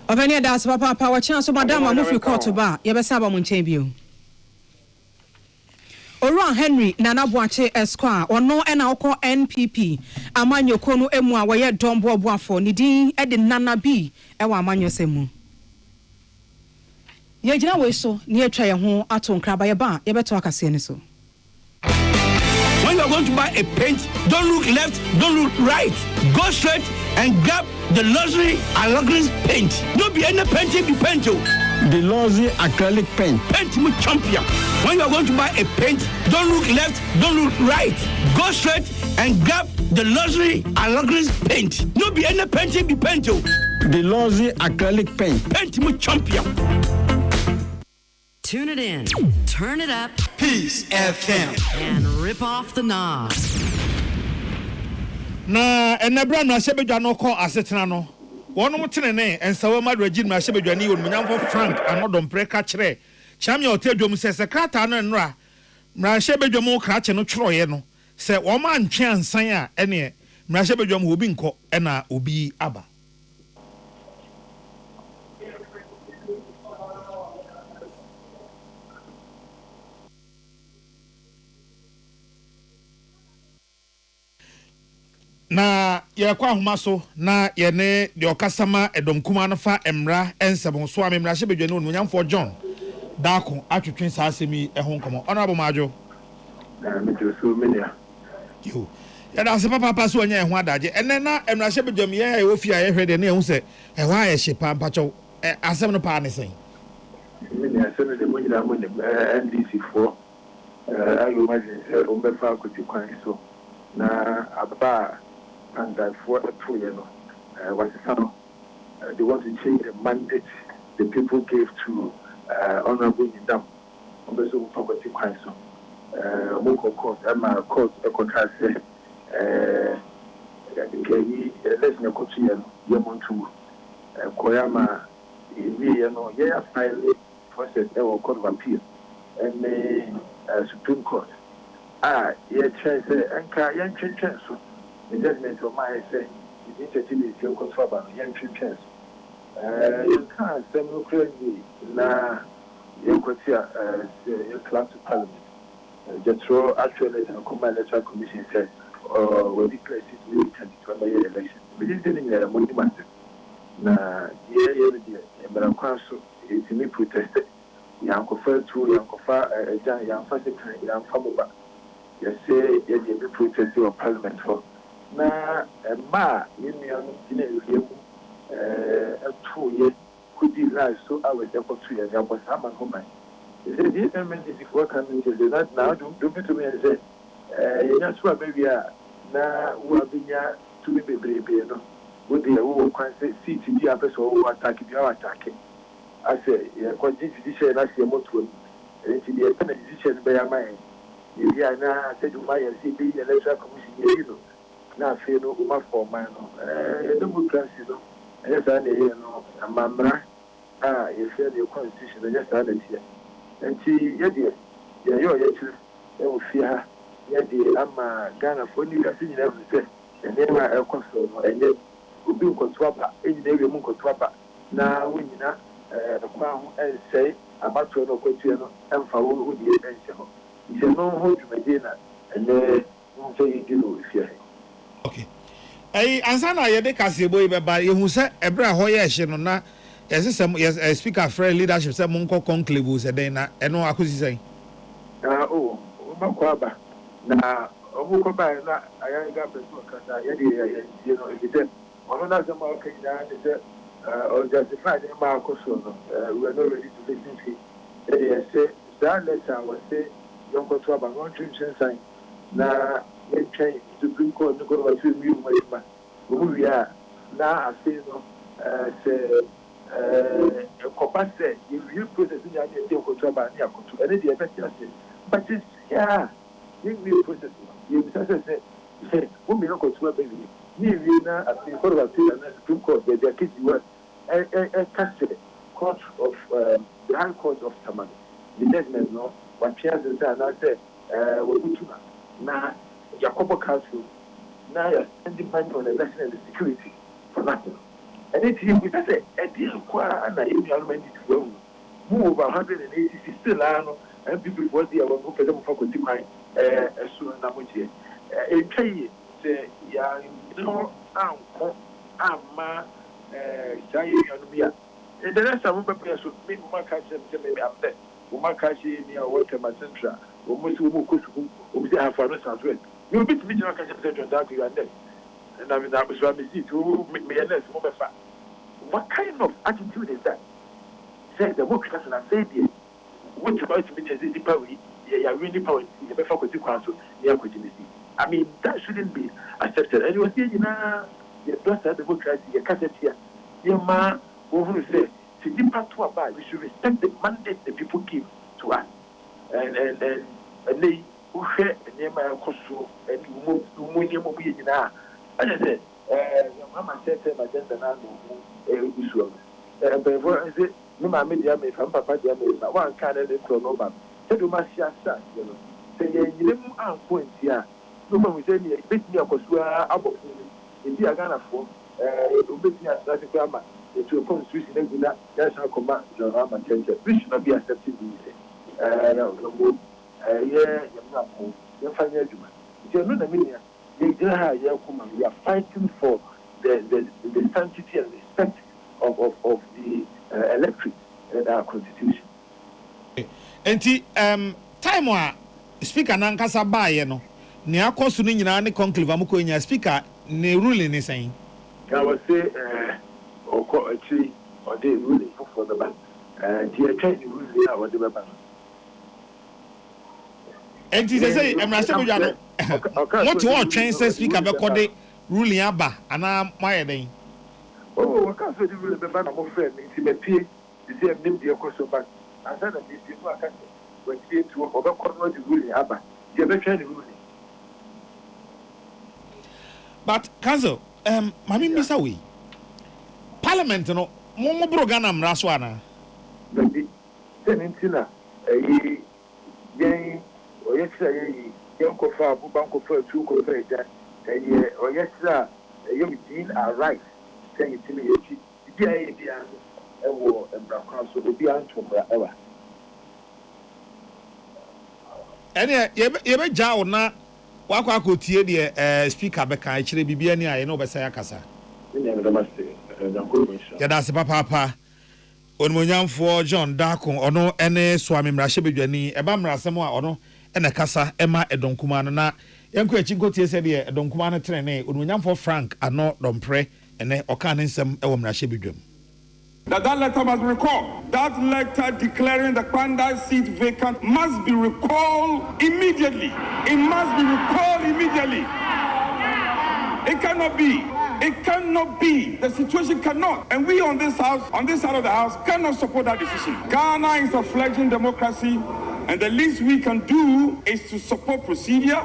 Obani das papa wa chance madam amufi court ba yebesa ba mo nchen bio. Oran Henry Nana Boache Esquire ono ena okọ NPP amanyoko no emu a woye dombo boafo ni din e de Nana B e wa amanyosemu ye gina we so ni etwa ye ho ato nkraba ye ba ye beto akase ni so. When you are going to buy a paint, don't look left, don't look right. Go straight and grab the luxury acrylic paint. Don't be any painting be paint. The luxury acrylic paint. Paint me champion. When you are going to buy a paint, don't look left, don't look right. Go straight and grab the luxury acrylic paint. Don't be any painting be paint. The luxury acrylic paint. Paint me champion. Tune it in, turn it up, Peace FM, and rip off the knobs. Na enabra na shebedwa no ko asetena no. Wono mutene ensawo madwaji na shebedwa ni wonmunyamfo Frank anodom preka kire. Chamia otedwom se sekrata no nra. Mra shebedwa mu krache no twroye no. Se wo ma ntwe ansan a ene mra shebedwa mu obi nko ena obi aba. Na ye kwa homa so na ye ne de okasama edom kuma no fa emra ensebo so amemra hye bedwane onu nyamfo John Dako atwetwen sa asemi ehon komo honorable majo na me so menia yo ya da se papa so anya ehon adaje enne na emra hye bedwam ye e ofia ye hwede na ehun se ehwa aye hye pa pacho asem no pa ne sen menia se no de mo nyina mo ne NDC4 ayo maje o be fa ko ti kwan so na aba and for a 2 year they want to change the mandate the people gave to Honorable Nidam. Also, property council. Moko court, court, a contract. Let's not continue. Yamontu, Koyama, yeah, file process or court of appeal and Supreme Court. Yeah, chance, and young chance. The judgment of my say, the initiative is your control, young chance. You can't say no crazy. Na you could see a class of parliament. Jetro actually, the Command Electoral Commission said, when we place it, we can determine the election. We didn't get a monument. Na but I'm council, it's me protested. Young Kofa through Young Kofa, Young Fasika, Young Famuba. You say, you be protested your parliament for. Na ma union in a 2 year could be live so I was there for 2 years. I was Haman home. He said, this element is working to that now. Don't be to me and say, that's what maybe now we have been to be baby. Would the who can say CTD episode who attack if you are attacking? I say, quite decision as your motto. And it's the attendant decision by a mind. If you are now said to my CB electoral commission, you know. Na fe no uma forma no democracy no yes and no amamra e fe the constitution yes and here And she, you're here, yet, I'm Ghana for you, I think everything, and then I console, and yet, we'll be Kotwapa, and then we move Kotwapa. Now, when you know, the crown and say, about to know what you know, and for all who be attention. You say, no, hold you, Medina, and then won't say you do if you're okay. Ansana yede kase boy beba yehu se ebra ho ye hye no na yesem yes speaker friend leadership se monko conclave se den na eno akosi sen o makwaba na obuko ba na ayaga beso kasa yede you know if it ono na se ma okay na de o justify dem ma akoso no we are not ready to listen to it say that letter was say yonko to aba no twin sign na the Supreme Court no go to you my we are now I say no a capacity you process in your take to about near to any the effect but it's yeah you process you say women no go to baby you na at the court of appeal and Supreme Court they are kids you a custody court of the High Court of Tamale the judgment no what chance is that I say we put na Jacobo Council now you're spending money on election and security for nothing. And it's we say a deal and I to move over 180 still and people was there when we them for continue as soon as I'm here. A trade say yeah no and the rest of them so me catch them maybe up there. We catch near water my central. We must have for us as well. You beat me to that you are dead. And I mean, that was what I see to make me a less more. What kind of attitude is that? Say the work class and I say, what about to be a power? Yeah, really power. You have to council. I mean, that shouldn't be accepted. And you were saying, you know, your plus at the work class, your cassette here. Your man, who say, to depart to about, we should respect the mandate the people give to us. And they who share the name of Kosovo and move now. As I said, Mama said, my gender now, and before I said, no, my media may from Papa, but one candidate from Nova. Said to my son, you know, say, you never point here. No one will say, beat me a Kosovo, about in the Agana form, beat me as a grammar, to a constitution, and that's how command your arm attention. We should not be accepted. We are fighting for the sanctity and respect of the electorate and our constitution. And time wa speaker nankasa baye no ne akoso no nyina ne conclave amko nya speaker ne ruling ne saying I was say oko achi or the ruling for the ban the train ruling our the ban. And he say emrase what you train say speaker be called ruling aba ana my den oh we can say the ruling be ban am friend nti be pie the same name the koso back I said that this people are catching when pie to obe call the ruling aba they be train the ruling but council mami misa we parliament no mo bro Ghana mra so ana the tenentina yen oyekira yanko fa banko fa tu ko fa ja oyekira yemdin are right saying to me dia ewo embra kwa so obi antomra ewa ene yebe ja ona wakwa akotie de speaker be kan kire bibia ni aye no be say akasa yada se papa onmonyamfo John Dakon ono ene Swami Mrahye Bedwani eba mrasem a ono ene kasa ema edonkuma no na yenko achi nkotie se de edonkuma no trene onmonyamfo Frank ano dompre ene oka ne nsem ewo Mrahye Bedwam. That letter must be recalled. That letter declaring the Kwanda seat vacant must be recalled immediately. It must be recalled immediately. It cannot be. It cannot be. The situation cannot. And we on this house, on this side of the house, cannot support that decision. Ghana is a fledgling democracy, and the least we can do is to support procedure,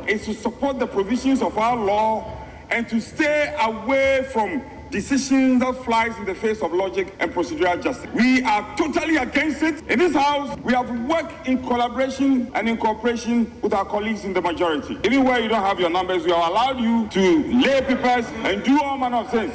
is to support the provisions of our law, and to stay away from decision that flies in the face of logic and procedural justice. We are totally against it. In this House, we have worked in collaboration and in cooperation with our colleagues in the majority. Even where you don't have your numbers, we have allowed you to lay papers and do all manner of things.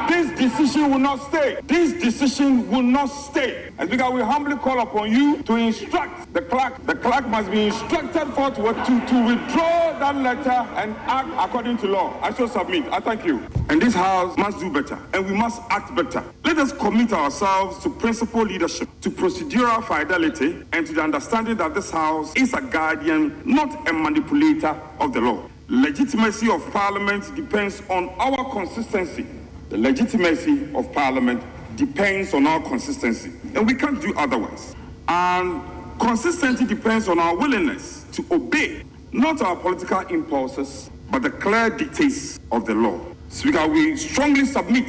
This decision will not stay. This decision will not stay. And because we humbly call upon you to instruct the clerk. The clerk must be instructed forthwith to withdraw that letter and act according to law. I shall submit. I thank you. And this House must do better, and we must act better. Let us commit ourselves to principle leadership, to procedural fidelity, and to the understanding that this House is a guardian, not a manipulator of the law. Legitimacy of Parliament depends on our consistency. The legitimacy of Parliament depends on our consistency, and we can't do otherwise. And consistency depends on our willingness to obey, not our political impulses, but the clear dictates of the law. Speaker, we strongly submit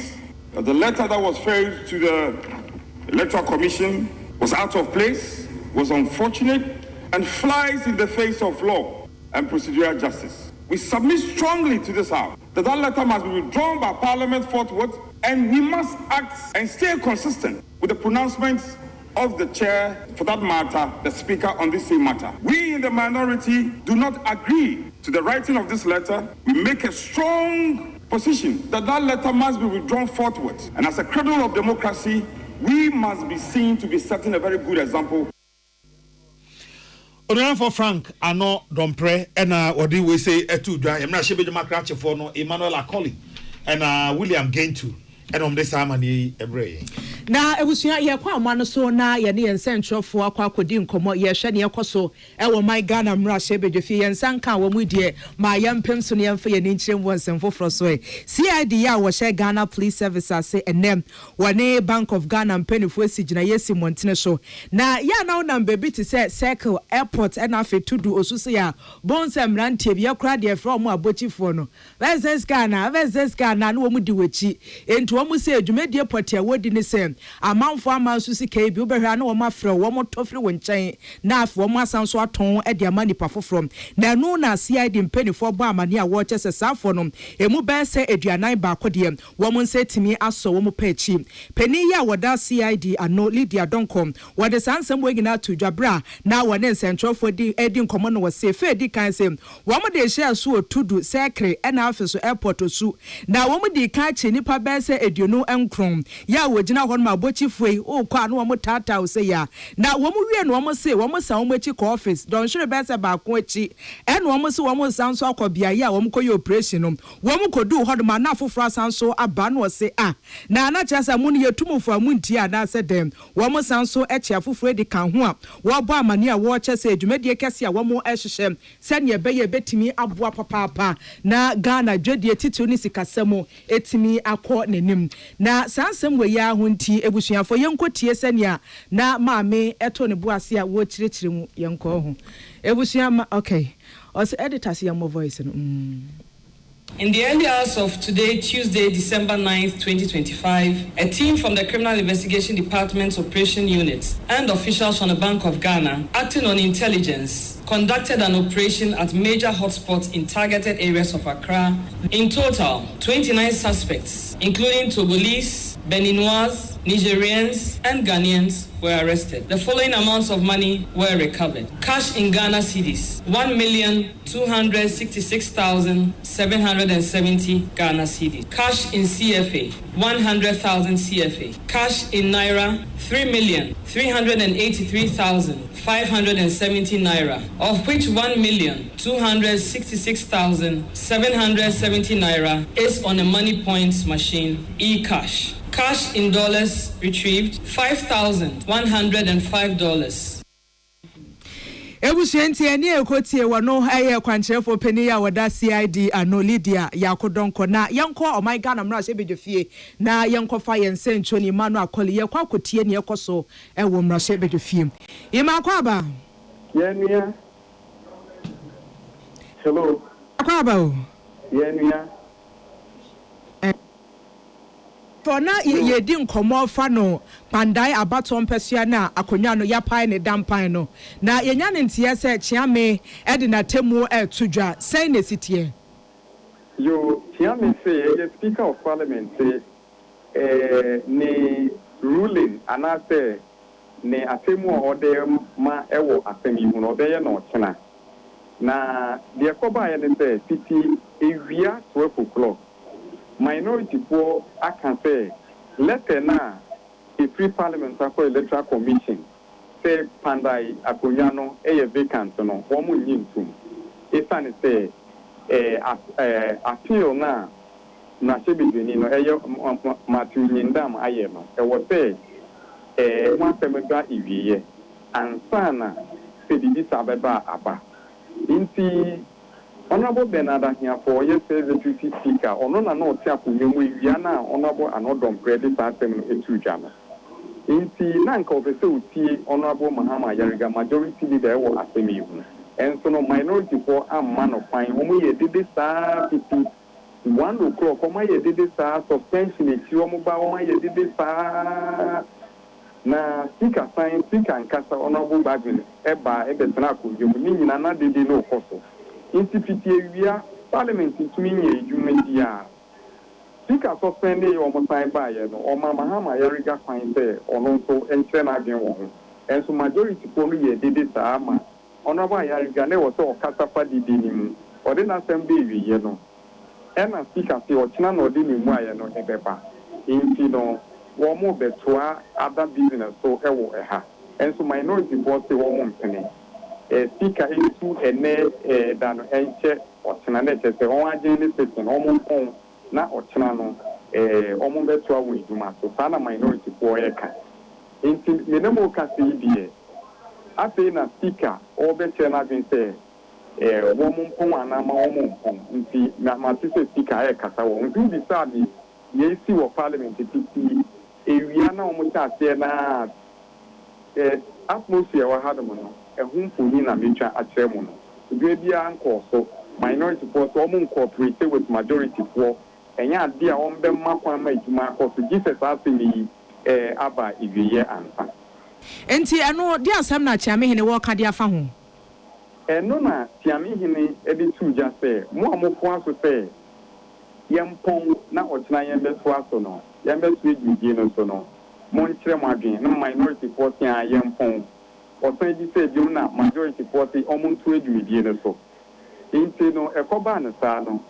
that the letter that was filed to the Electoral Commission was out of place, was unfortunate, and flies in the face of law and procedural justice. We submit strongly to this House that letter must be withdrawn by Parliament forthwith, and we must act and stay consistent with the pronouncements of the chair, for that matter, the speaker on this same matter. We in the minority do not agree to the writing of this letter. We make a strong position that letter must be withdrawn forthwith. And as a cradle of democracy, we must be seen to be setting a very good example. For Frank, I know Dompre, and what do we say? Etu dry. I'm not sure the macrache for no Emmanuel Akoli and William Gaintu. And on this time, I need a brain. Na ebusua ye kwa amano so na ye ne nsentwofo akwa akodi nkomo ye hwe ne ekoso e wo my Ghana mra shebedefie ye nsanka wo mu die ma ye mpem so ne yemfa ye ne nkyerem wo nsemfoforo so e CID ya wo hye Ghana Police Service ase enem wone Bank of Ghana mpenifo esigina yesi montene so na ya na wona mbebi ti se Circle Airport and afi tudu osusu ya bonse mrantie bi akra de from abochifo no versus Ghana no wo mu di wechi enti wo mu se adwumedie potia wodi ne se amanfo amanso sika bi obehwa na wo mafrɛ wo motofre wo nkyɛn na afo wo asanso aton e de amani pa foforo na no na CID mpenifo bɔ amani a wo kyese safo no emu bɛ sɛ aduanan ba akode wo mo nse timi aso wo mo pa echi pani ya woda CID ano Lydia Donkom wo de sansem wo gina to dwabra na wo ne nsɛntrofo di edi nkomo no wo se fe di kan se wo mo de hye so otudu sekre e na afiso airport osu na wo mo di kan che nipa bɛ sɛ eduonu enkron ya wo gina hɔ abochifwe o kwa no mo tata o se ya na wo mo wie no mo se wo mo san wo echi ko office don hwere be se ba ko echi e no mo se wo mo san so akobia ya wo mo koye operation no wo mo kodu hɔ do ma na afoforo san so aba no se na na kyesa mo ne yetumfo amunti a na se dem wo mo san so echi afoforo di kan ho a wo bɔ amane a wo kyese adwumadie kese a wo mo ehyehyem se ne be ye betimi aboa papa na Ghana dwedie titu ni sikasemo etimi akɔ nanim na sansem we ya ho nti ebusuafo yenkotie senia na maame eto ne boase a wo kyerɛkyerɛ mu yenko ho ebusuama okay os editors ya mo voice no In the early hours of today, Tuesday, December 9th, 2025, a team from the Criminal Investigation Department's Operation Unit and officials from the Bank of Ghana, acting on intelligence, conducted an operation at major hotspots in targeted areas of Accra. In total, 29 suspects, including Togolese, Beninois, Nigerians, and Ghanaians, were arrested. The following amounts of money were recovered. Cash in Ghana cedis, 1,266,770 Ghana cedis. Cash in CFA, 100,000 CFA. Cash in Naira, 3,383,570 Naira, of which 1,266,770 Naira is on a money points machine, e-cash. Cash in dollars retrieved, $5,105. Ebushenti eni ekotie wono eye kwankyerefo pani ya woda CID ano Lydia Yakodonko na yenko o my Ghana mra shebedefie na yenko fa yensencho ni Emmanuel Akoli ye kwakotie ne ekoso ewo mra shebedefie ima kwaba yenia hello kwaba o yenia for na ye di nkomo fa no pandai abaton pesua na akonwa no ya pai ne dampan no na yenya ne ntie se chiame e de na temu e tudwa sai ne sitie yo chiame say ye speaker of parliament say ne ruling anase ne atemu ode ma ewo asemi hu no obeye na ochena na de koba ye ne say titi ewia 12 o'clock minority for Akan say letter na a free parliament for electoral commission say pandai akonya no vacant no wo mu nyintum efane say appeal na sebedweni no matu nyindam aye no wo say one semester iwiye ansana sebidi sabeba aba inti Honorable Bernard here for yes, the deputy speaker, or no, no, Tapu, Yana, Honorable Anodom credit item to Jama. In the Nanko, the Sauti, Honorable Mahama Yariga, majority leader or Asemi. And so, no minority for a man of fine, only a did this 1 o'clock, or my did this suspension, if you are mobile, my did this na speaker sign, speaker and cast Honorable Bagwin, Eba, Ebetanaku, you mean another did no cost. Insipiti via parliament to me a speaker suspended almost by or Mahama Yariga fine there or also enter again one. And so majority for me did it ama. Honorable Yariga was so Casafa did him or then assembly, you know. And a speaker see or China or Dini Moya no Ebeba. In one more betua other business so ewo eha. And so minority for the woman penny. Speaker into a ne dan enche or Chananete, the one agent system, almost na or Chanano, almost betua with Duma, so Sana minority for Akan. Into Minamo Cassi, I say na speaker, or better not been say, woman pong and a woman pong, into Namatisa speaker Ekasa, won't do the study, ye see what parliament to Eviana almost at the atmosphere or Hadamono. A home for me and nature at Sermon. The baby uncle, so minority for woman cooperated with majority for, and ya dear on them Mapa make Marco to Jesus asking me, Abba, if you hear answer. And see, I know dear Sam Chami in a walk at your phone. And no, Tiami Hine, Eddie two just say, more to say, Yam Pong, now or Tinayan best was or no, Yam best with you, Gino Sono, Montre Margin, no minority for Yam Pong. Or say you na majority party almost 2 years so. Into no a cobana sano.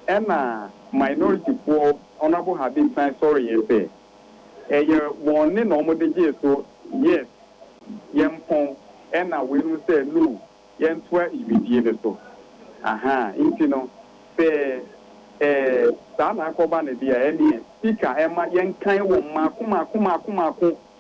And minority for honorable have been signed sorry yes. A year one normal day so yes. Yam pong and we will say no. Yam 12 years so. Aha, into no say sana cobana dear any speaker Emma yan kind of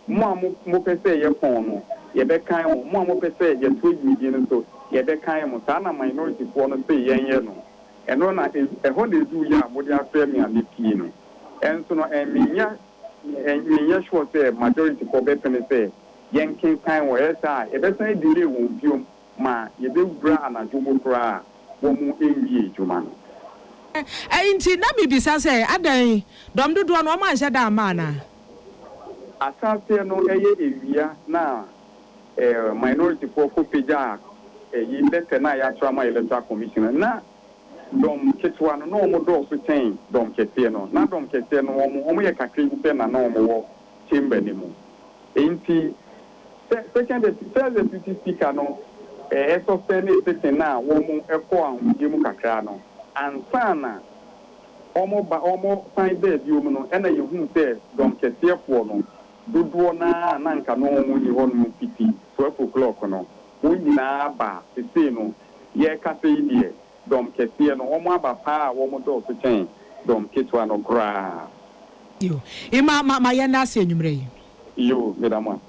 kuma mo pese ye phone. Yebeka mo pese ye 2 years so yebeka mo sana minority for no say yen no eno na e ho de du ya mo de afre me ani pii no enso no eminya sure say majority for be pen say yen kin kan wo esa ebesan delay wo biom ma yebe bra anajo mo kra wo mu enwie ejuma no nti na mi bisa say adan dom dodo no ma hye da ma na asase no eye ewia na minority for Kupija, ye letter na ya trauma electoral commission na dom ketwa no mo do so ten dom kete no na dom kete no omo ye kakri pe na no mo chamber ni mo enti second deputy speaker no suspend sitting na wo mo ekọ ahun je mu kakra no ansana omo sign there bi o no na ye hu say dom kete fo no dodo na nka no mo ni ho no piti 12 o'clock no woni na ba se no ye ka se die dom kete no omo aba pa wo mo do so chen dom ketwa no kra yo ma yenda se nwumre yo medama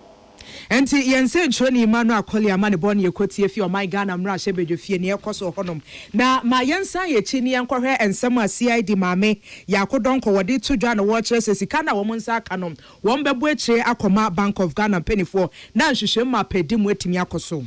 enti yense ntro ni manu akoli amane bon ye kotie fi o my Ghana mra hye fie ne ekoso honom na ma yensa ye chi ne enkohwe ensem a CID maame yakodonko wode to dwa na wo kire sesika na wo nsa akanom wo mbebo akire akoma Bank of Ghana penifo na nhwehwem ma pedimu etimi akoso.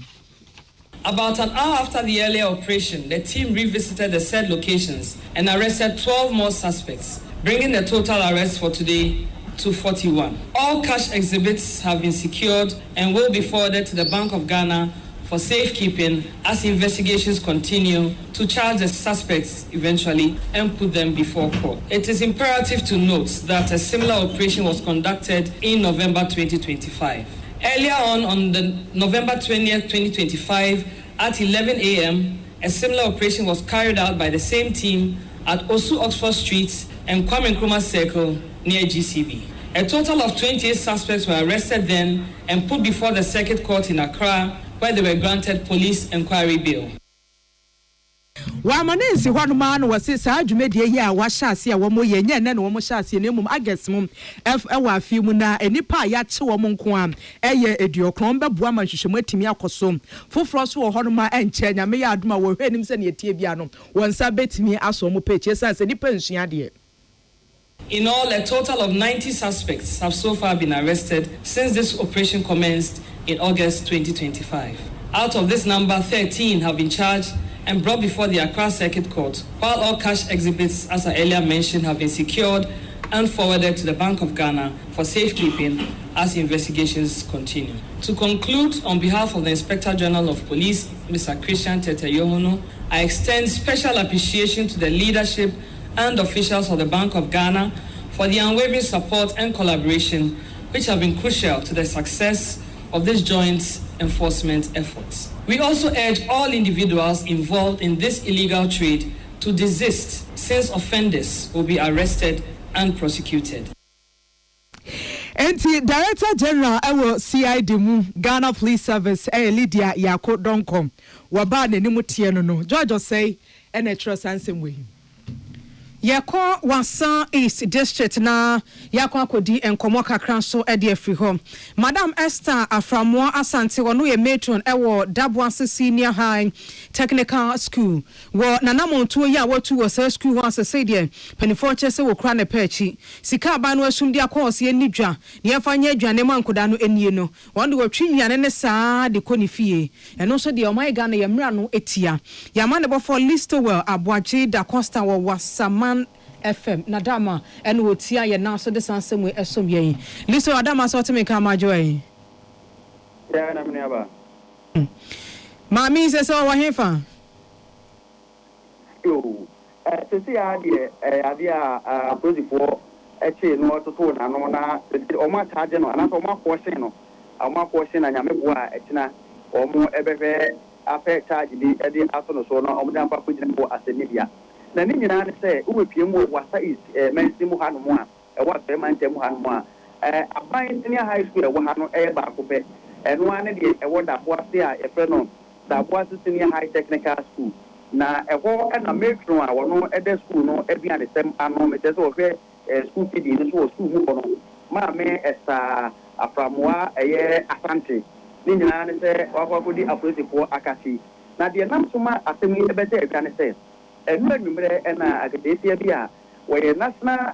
About an hour after the earlier operation, the team revisited the said locations and arrested 12 more suspects, bringing the total arrests for today to 41. All cash exhibits have been secured and will be forwarded to the Bank of Ghana for safekeeping as investigations continue to charge the suspects eventually and put them before court. It is imperative to note that a similar operation was conducted in November 2025. Earlier on the November 20th, 2025, at 11 a.m., a similar operation was carried out by the same team at Osu Oxford Street and Kwame Nkrumah Circle near GCB. A total of 28 suspects were arrested then and put before the circuit court in Accra, where they were granted police inquiry bail. Wamanensi hwanuma no wase saa dwumedie yi a wahyase a womo ye nya na womo hyase ne mum agesmum ewa afi mu na enipa ya che womo nko a eye ediokron beboa ma hwehwemu atimi akoso foforo so wo hwanuma enche nyame ya adoma wo hwenim se ne etie bia no wonsa betimi aso mo peche sanse nipa nsua de. In all, a total of 90 suspects have so far been arrested since this operation commenced in August 2025. Out of this number, 13 have been charged and brought before the Accra Circuit Court, while all cash exhibits, as I earlier mentioned, have been secured and forwarded to the Bank of Ghana for safekeeping as investigations continue. To conclude, on behalf of the Inspector General of Police, Mr. Christian Tete Yohono, I extend special appreciation to the leadership and officials of the Bank of Ghana for the unwavering support and collaboration which have been crucial to the success of this joint enforcement efforts. We also urge all individuals involved in this illegal trade to desist, since offenders will be arrested and prosecuted. Enti Director General ewo CID mu Ghana Police Service Lydia Yako Donkom waba ne nimu tie no George say ene trust ansem we Yako Wasan East District na yako akodi enkomo kakran so e de afri ho. Madam Esther Aframwa Asante wono ye matron ewo Dabwanse Senior High Technical School. Wo nanamontuo ya watu wo sa school ho asese de penifo chese wo kra ne pechi. Sika aba no asum de akose ye nidwa. Ne yafanya adwane mankoda no enie no. Wonde wo twinwane ne saa de koni fie. Eno so de omai Ghana ye mra no etia. Yamane bo for Listowell Aboaje da Costa wo Wasaman FM Nadama and wotia ye now so this answer we esom yen listo Adama so to me come joy ya na me aba mami se so wa hefa yo se se ya de ade a prosifo eche no to na no na o ma charge no na so ma portion no o ma portion na nyame bo a etina o mo ebebe afa charge di ede aso no so no o mo dan pa kujina bo asenibia na ni nyina ne se uwepie mu wasa is mensi mu hanu mu a wa se mante mu hanu mu a aban senior high school wa hanu ba ko pe eno ane de da boase a efe no da boase senior high technical school na eho na metro a wono ede school no ebia de sem ano me se so hwe school fee ni so school mu kono ma me esa aframwa asante ni nyina ne se wa kwa kodi apolisipo akati na de nam so ma atemi ebete ebia ne se enu enumere na agadesia bia we national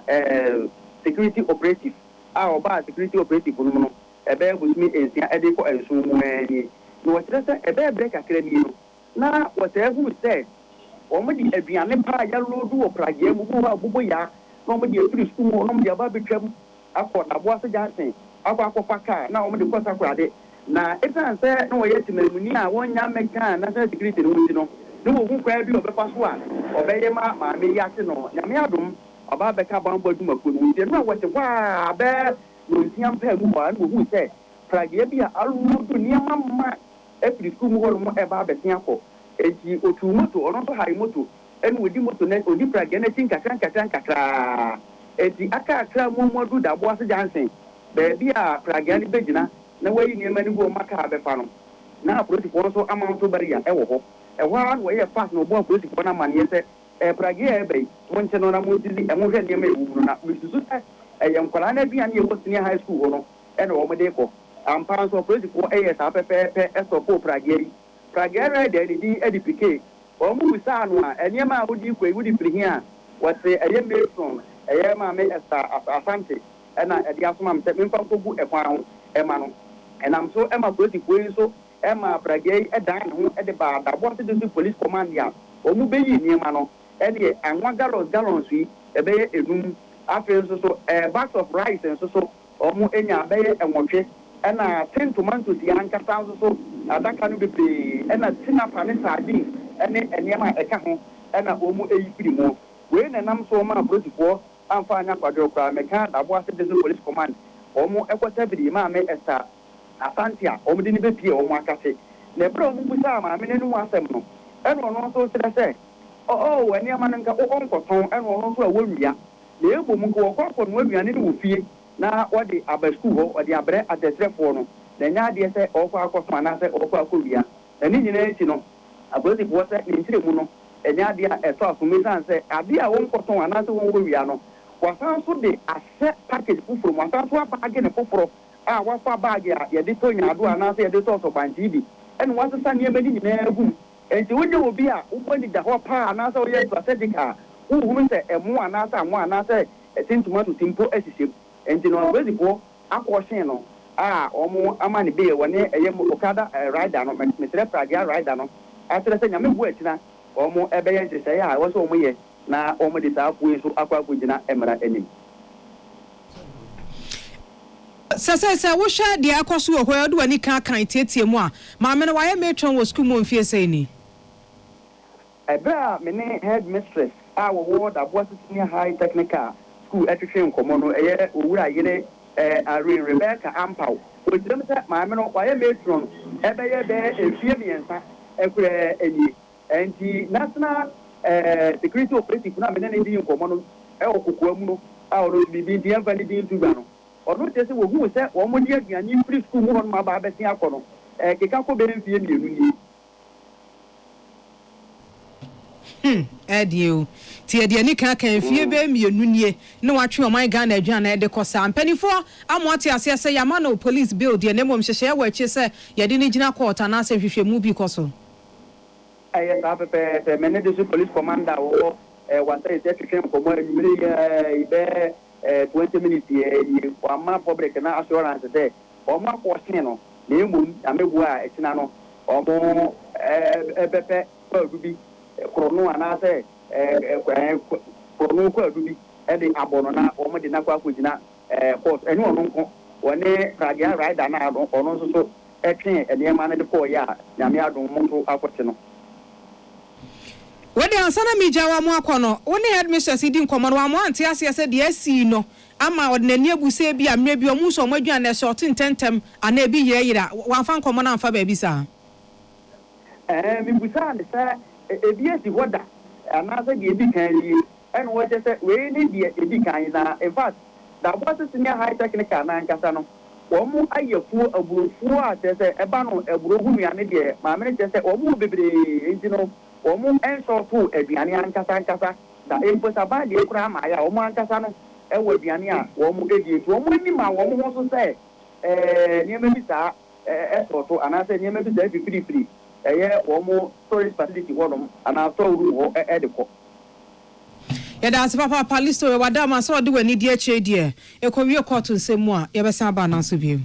security operative oba security operative no ebe busumi ensia ede ko ensu mu ani no watresa ebe break akra mi no na whatever say o mo di aduane pa ya lodu wo praje mu bu abubo ya no mo di free school no mo di aba betwam akọ na bo ase jansen akọ paka na o mo di kosa kurade na etan se no ye timemuni a wonya meka national security no no wo kwa bi obepa so a obeye ma me yate no nyame adom oba beka bambo aduma ko no de no wote wa be no ntiam pa mu ba no hu se pragie bi a alu do niam ma every school mu ho mo e ba betia ko eji otu moto ono so hari moto en wodi moto na odi pragie na tin kakra eji aka akra mu modu da bo ase jansen be bi a pragie ni begina na wayi ni mani go maka be fa no na protocol so amount barrier e wo ho one way fast no bo police ko na man yese pragi ebe wonche no na mo didi e mo hwe ne me wu na misusu yam kwala na bia ne wo senior high school no e no mo de ko ampa so police ko sa pepe so ko pragi re de di edipike o mu sa no a ene ma wo di ko e wo di firi hia wo se eye mason eye ma me esa asante e na e di asoma me mfa ko gu e kwa ho e ma no e nam so e ma police ko so Emma Bragay dan ho e de ba da bo se de police command ya o mu beyi niema no e de anwa gallons yi e be enum afen so bags of rice so o mu enya be enwotwe ɛna 10 tomatoes yankasa nso so adaka no bebree ɛna tinapa ne sardine ɛne nneɛma a ɛka ho ɛna wɔn eyi firi mu wei na nam so wɔn apolisifoɔ amfa anya kwadwo koraa mɛka dabo ase de police command wɔn ɛkɔta biri maame ɛsa asante a wɔn de ne bepie wɔn akase na ebere wɔn busa maame ne mu asɛm no ɛna ɔno nso kyerɛ sɛ wɔ nneɛma no nka ɔnkɔtɔn ɛna ɔno nso a wɔwia na ebo mu nka wɔkɔ no wɔwia ne wɔ fie na wɔde aba school hɔ wɔde abrɛ atɛsrɛfoɔ no na nya adeɛ sɛ ɔkɔ akɔtɔn anaasɛ ɔkɔ akɔwia na ne nyinaa akyi no apolisifoɔ sɛ ne nkyerɛ mu no ɛnya adeɛ a ɛtɔ asomesan sɛ adeɛ a wɔnkɔtɔn anaasɛ wɔnkɔwia no wasan so de asɛ package foforɔ mu wasan so abaage ne foforɔ a wafa baage a yɛde tɔ nyaado anaasɛ yɛde tɔ sɔbankye bi ɛna wasesa nneɛma no nyinaa gum nti wogye wɔ bi a wobɔ da hɔ paa anaasɛ woyɛ strategic a wohunu sɛ ɛmo anaasɛ ɛte tomato timpo ahyehyɛ mu nti no apolisifoɔ akɔhyee no a ɔmo ama ne bɛyɛ wɔne ɛyɛ okada rider no mesrɛ pragea rider no akyerɛ sɛ nyame bu akyina ɔmo ɛbɛyɛ nhyehyɛeɛ a ɛwɔ sɛ ɔmo yɛ na ɔmo de saa afoe so akɔgyina mmara anim sɛ wohwɛ deɛ akɔ so wɔ hɔ ɔde w'ani kan tietie mu a maame no wayɛ matron wɔ sukuu mu mfie sɛ ni ɛberɛ a me ne head mistress a wɔwɔ daboa senior high technical school ɛtwetwe nkɔmmɔ no ɛyɛ owura yere Irene Rebecca Ampaw wɔkyerɛm sɛ maame no wayɛ matron ɛbɛyɛ bɛɛ mfie mmiɛnsa ɛkorɛ ani nti national security operative no a mene ne di nkɔmmɔ no ɛwɔ kokoa mu no a ɔno biribi nti ɛmfa ne di ntuba no ɔno kyerɛ sɛ wɔhuu sɛ wɔn de aduane firi school mu hɔ nom aba abɛsi akɔ no keka kɔ bɛyɛ mfie mmienu nie ɛdeɛ ti ɛdeɛ kan mfie bɛyɛ mmienu nie na watwe ɔman Ghana aduane ɛde kɔ saa mpanifoɔ amoate aseɛ sɛ yɛama no police bill deɛ na mmom hyehyɛ wɔ akyi sɛ yɛde ne gyina court anaasɛ hwehwɛmu bi kɔ so ɛyɛ saa pɛpɛɛpɛ mene de so police commander wɔwɔ wasɛ sɛ twetwe nkɔmmɔ anwummere bɛɛ 20 minutes yɛ wama public na assurance sɛ ɔmo akɔhyee no na mmom amegu a ɛkyina no ɔmo ɛbɛpɛ kwaadu bi korono anaasɛ korono kwaadu bi ɛde abɔ no na ɔmo de nakɔ akɔgyina court ɛne ɔno nko wɔne pragea rider na ɔno nso so ɛtwe nneɛma no de kɔɔyɛ a nyame adom mo nso akɔte no wode ansa na megya wa mo akɔ no wo ne headmistress di nkɔmmɔ no wa mo ante aseɛ sɛ deɛ asi no ama ɔde n'ani abusɛ bi a mmerɛ bi ɔmo nso ɔmo aduane ɛhyɛ ɔte ntɛntɛm ana ebi yerɛyera wamfa nkɔmmɔ no amfa baabi saa mebusaa ne sɛ ebi asi hɔ da anaasɛ deɛ ebi kan yie ɛna wɔkyɛ sɛ wei ne deɛ ebi kan na in fact daboa sɛ senior high technical na ankasa no wɔn ayɛfuo aburofuo a kyerɛ sɛ ɛba no aburo hu nnuane deɛ maame ne kyerɛ sɛ wɔn bebree nti no wɔn nsɔɔto aduane ankasa da mposa deɛ kura ama ayɛ a wɔn ankasa no ɛwɔ aduane a wɔn edi nti wɔn anim a wɔn ho so sɛ nneɛma bi saa ɛsɔɔto anaasɛ nneɛma bi saa efifirifiri ɛyɛ wɔn storage facility hɔ nom anaasɛ room hɔ ɛde kɔ. yɛda ase papa listo yɛ wada ma sɛ ɔde w'ani di akyire deɛ ɛkɔwie kɔɔto nsɛm mu a yɛbɛsan aba nanso bio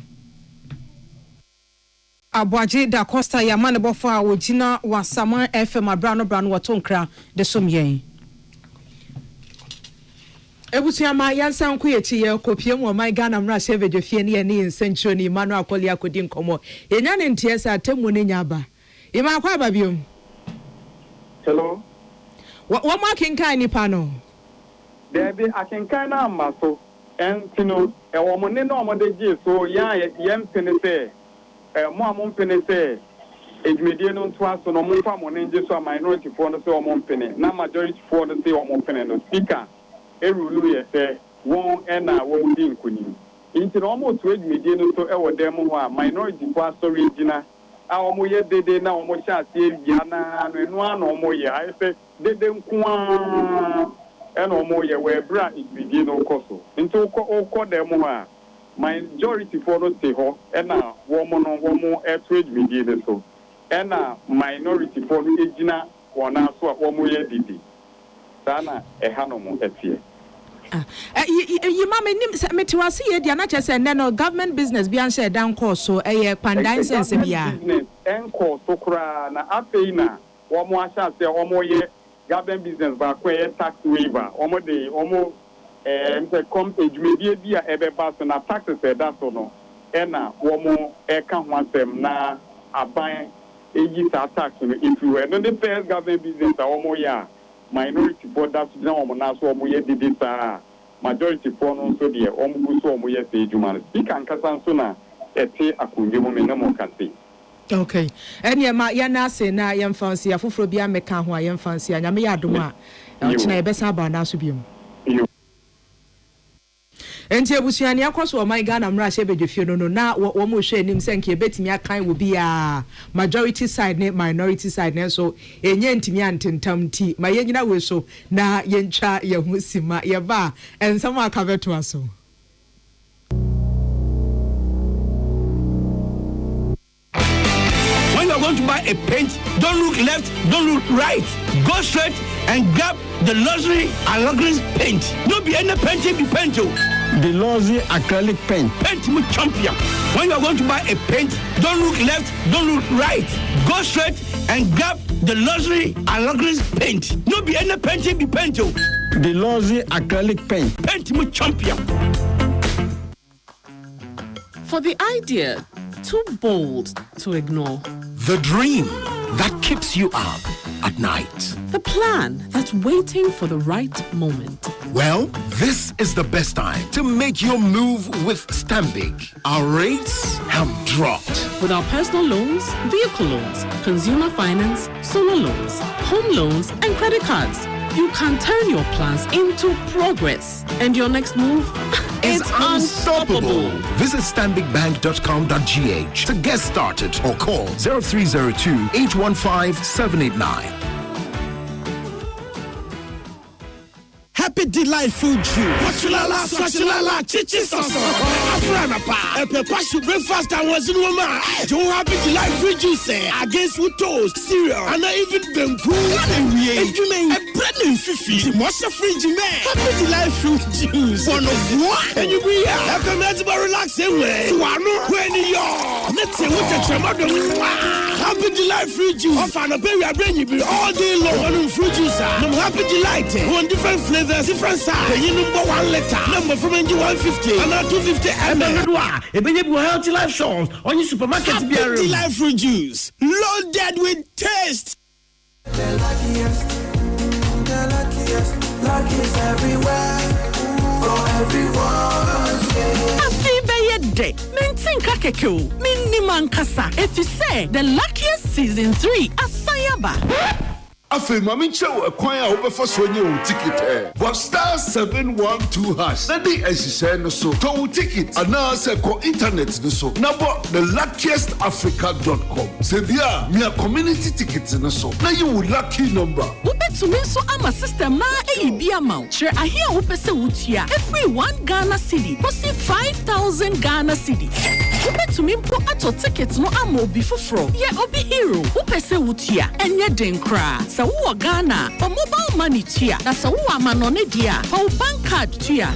Aboagye da Costa yama ne bɔfo a wɔgyina Wasama FM abra no wɔto nkra de som yɛn Ebusuama yansan ku yechi ye kopie mu my Ghana mra sheve dwefie ne ne nsentro ni Emmanuel Akoli akodi nkomo yenya ne ntie sa temu ne nyaba ima akwa babiom hello wo ma kenkan ni pa no debi akenkan na amaso entino e wo mo ne no mo de gi so ya yempene se mo amon pene se edwedie no nto aso no mo fa mo ne nje so minority for no se o mo pene na majority for no se o mo pene no speaker erulu ye se won ena wo di nkuni nti no mo to edwedie no so e wo dem ho a minority for story gina a wo mo ye dede na wo mo sha ase bia na no enu ana wo mo ye ai se dede nko ena wo mo ye we bra edwedie no koso nti wo dem ho a majority for no stay ho ena wo mo trade media de so ena minority for no ejina wona so a wo mo ye didi sana ehano mo etie yi mama nim metiwase ye dia na chese ne no government business bi an share dan course so pandan sense bia en course so kra na afei na wo mo asha se wo mo ye government business ba ko ye tax waiver wo mo de wo mo nse kom edwumedie bi a ebe ba so na taxes e da so no ena womo eka ho asem na aban eyi sa tax no if you were no the first government business a womo ya minority borders na womo na so womo ye didi sa majority for no so de womo bu so womo ye se ejuma speaker nkasa so na ete akunje mo me na mo kase. Okay. Enya ma ya na se na ya mfansi afoforo bia meka ho a ya mfansi anyame ya adom a ochina ye besa ba na so biom. Enti ebusuani akwaso o my Ghana mra hye bedwefie no na wo mo hwe anim se nke betimi akan wo bia majority side ne minority side ne so enye ntimi antentam ti ma yenyina we so na yentwa ye hu sima ye ba ensam akabeto aso. When you're going to buy a paint, don't look left, don't look right. Go straight and grab the luxury Alagris paint. No be any paint, be paint. The luxury acrylic paint. Paint me champion. When you're going to buy a paint, don't look left, don't look right. Go straight and grab the luxury Alagris paint. No be any paint, be paint. The luxury acrylic paint. Paint me champion. For the idea too bold to ignore. The dream that keeps you up at night. The plan that's waiting for the right moment. Well, this is the best time to make your move with Stanbic. Our rates have dropped. With our personal loans, vehicle loans, consumer finance, solar loans, home loans, and credit cards, you can turn your plans into progress. And your next move is unstoppable. Visit stanbicbank.com.gh to get started or call 0302 815 789. Happy delightful June. Swachulala, chichi soso. Afrana pa. Epe breakfast and was in woman. Don't happy delightful juice against with toast, cereal, and even bempu. If you mean a bread and fifi, what's a fridge man? Happy delightful juice. One of one. And you be here. Happy to relax away. When you're let's say what a tremor. Happy delightful juice. Of an baby, I bring you all day long on fruit juice. I'm happy delight. One different flavor. Different size. You number 1 letter. Number from NG 150 and 250 ml. A baby healthy life shows on your supermarket. Happy life fruit juice, loaded with taste. The luckiest everywhere for everyone. Day. Maintain kakeko. Miniman kasa. If you say the luckiest season 3 Asayaba. Afi mami chew a kwanya obefa so nye o ticket but star 712 hash na di ehihye no so to ticket ana se ko internet no so na bo the luckiestafrica.com se bia me community ticket no so na you lucky number ubetumi so ama system na eyibi amount share ahia wo pese wutia every 1 Ghana cedi posi 5,000 Ghana cedi ubetumi mpo ato ticket no ama obi foforo ye obi hero wo pese wutia enye den kra sa wo Ghana for mobile money tia na sa wo amanone dia for bank card tia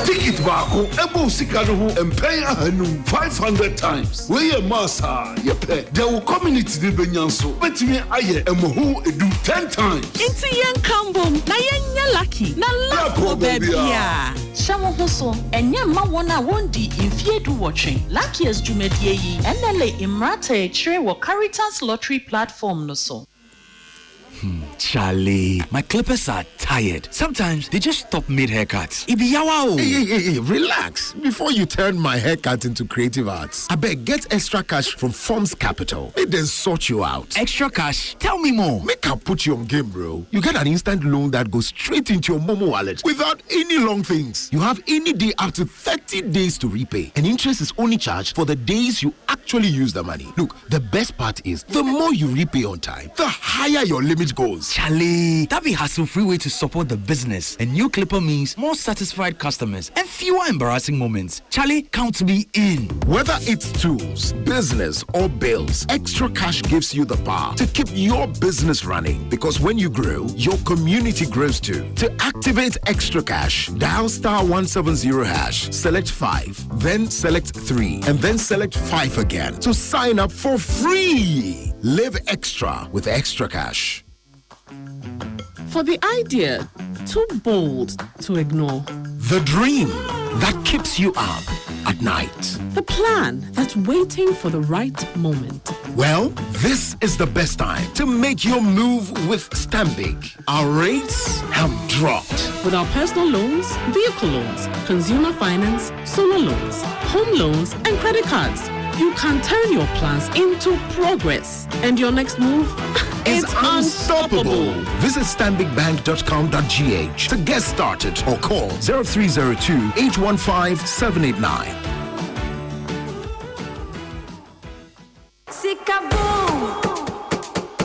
ticket baako ebo sika no ho empay ahanum 500 times we ye massa ye pay the community de benyanso betimi aye emohu edu 10 times inti yen kambom na yen lucky na lucky bebia shawo hoso enye ma wona wondi infiedu watching luckiest jumedie yi enele imrata echire wo Caritas lottery platform no so. Charlie, my clippers are tired. Sometimes they just stop mid-haircuts. Hey, relax. Before you turn my haircut into creative arts, I beg, get extra cash from Forms Capital. They then sort you out. Extra cash? Tell me more. Make her put you on game, bro. You get an instant loan that goes straight into your Momo wallet without any long things. You have any day up to 30 days to repay. And interest is only charged for the days you actually use the money. Look, the best part is, the more you repay on time, the higher your limit goes. Charlie, that be hassle-free way to support the business. A new clipper means more satisfied customers and fewer embarrassing moments. Charlie, count me in. Whether it's tools, business, or bills, Extra Cash gives you the power to keep your business running. Because when you grow, your community grows too. To activate Extra Cash, dial *170#, select 5, then select 3, and then select 5 again to sign up for free. Live extra with Extra Cash. For the idea too bold to ignore. The dream that keeps you up at night. The plan that's waiting for the right moment. Well, this is the best time to make your move with Stanbic. Our rates have dropped. With our personal loans, vehicle loans, consumer finance, solar loans, home loans, and credit cards, you can turn your plans into progress. And your next move is unstoppable. Visit stanbicbank.com.gh to get started or call 0302 815 789.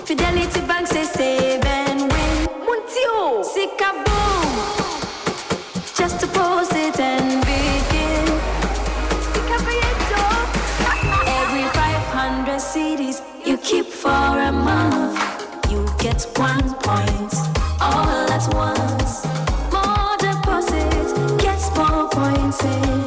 Fidelity Bank says save and win. Muntio, Sikaboom. Just to post it and begin. Every 500 CDs you keep for a month, you get 1 point all at once. More deposits, gets more points in.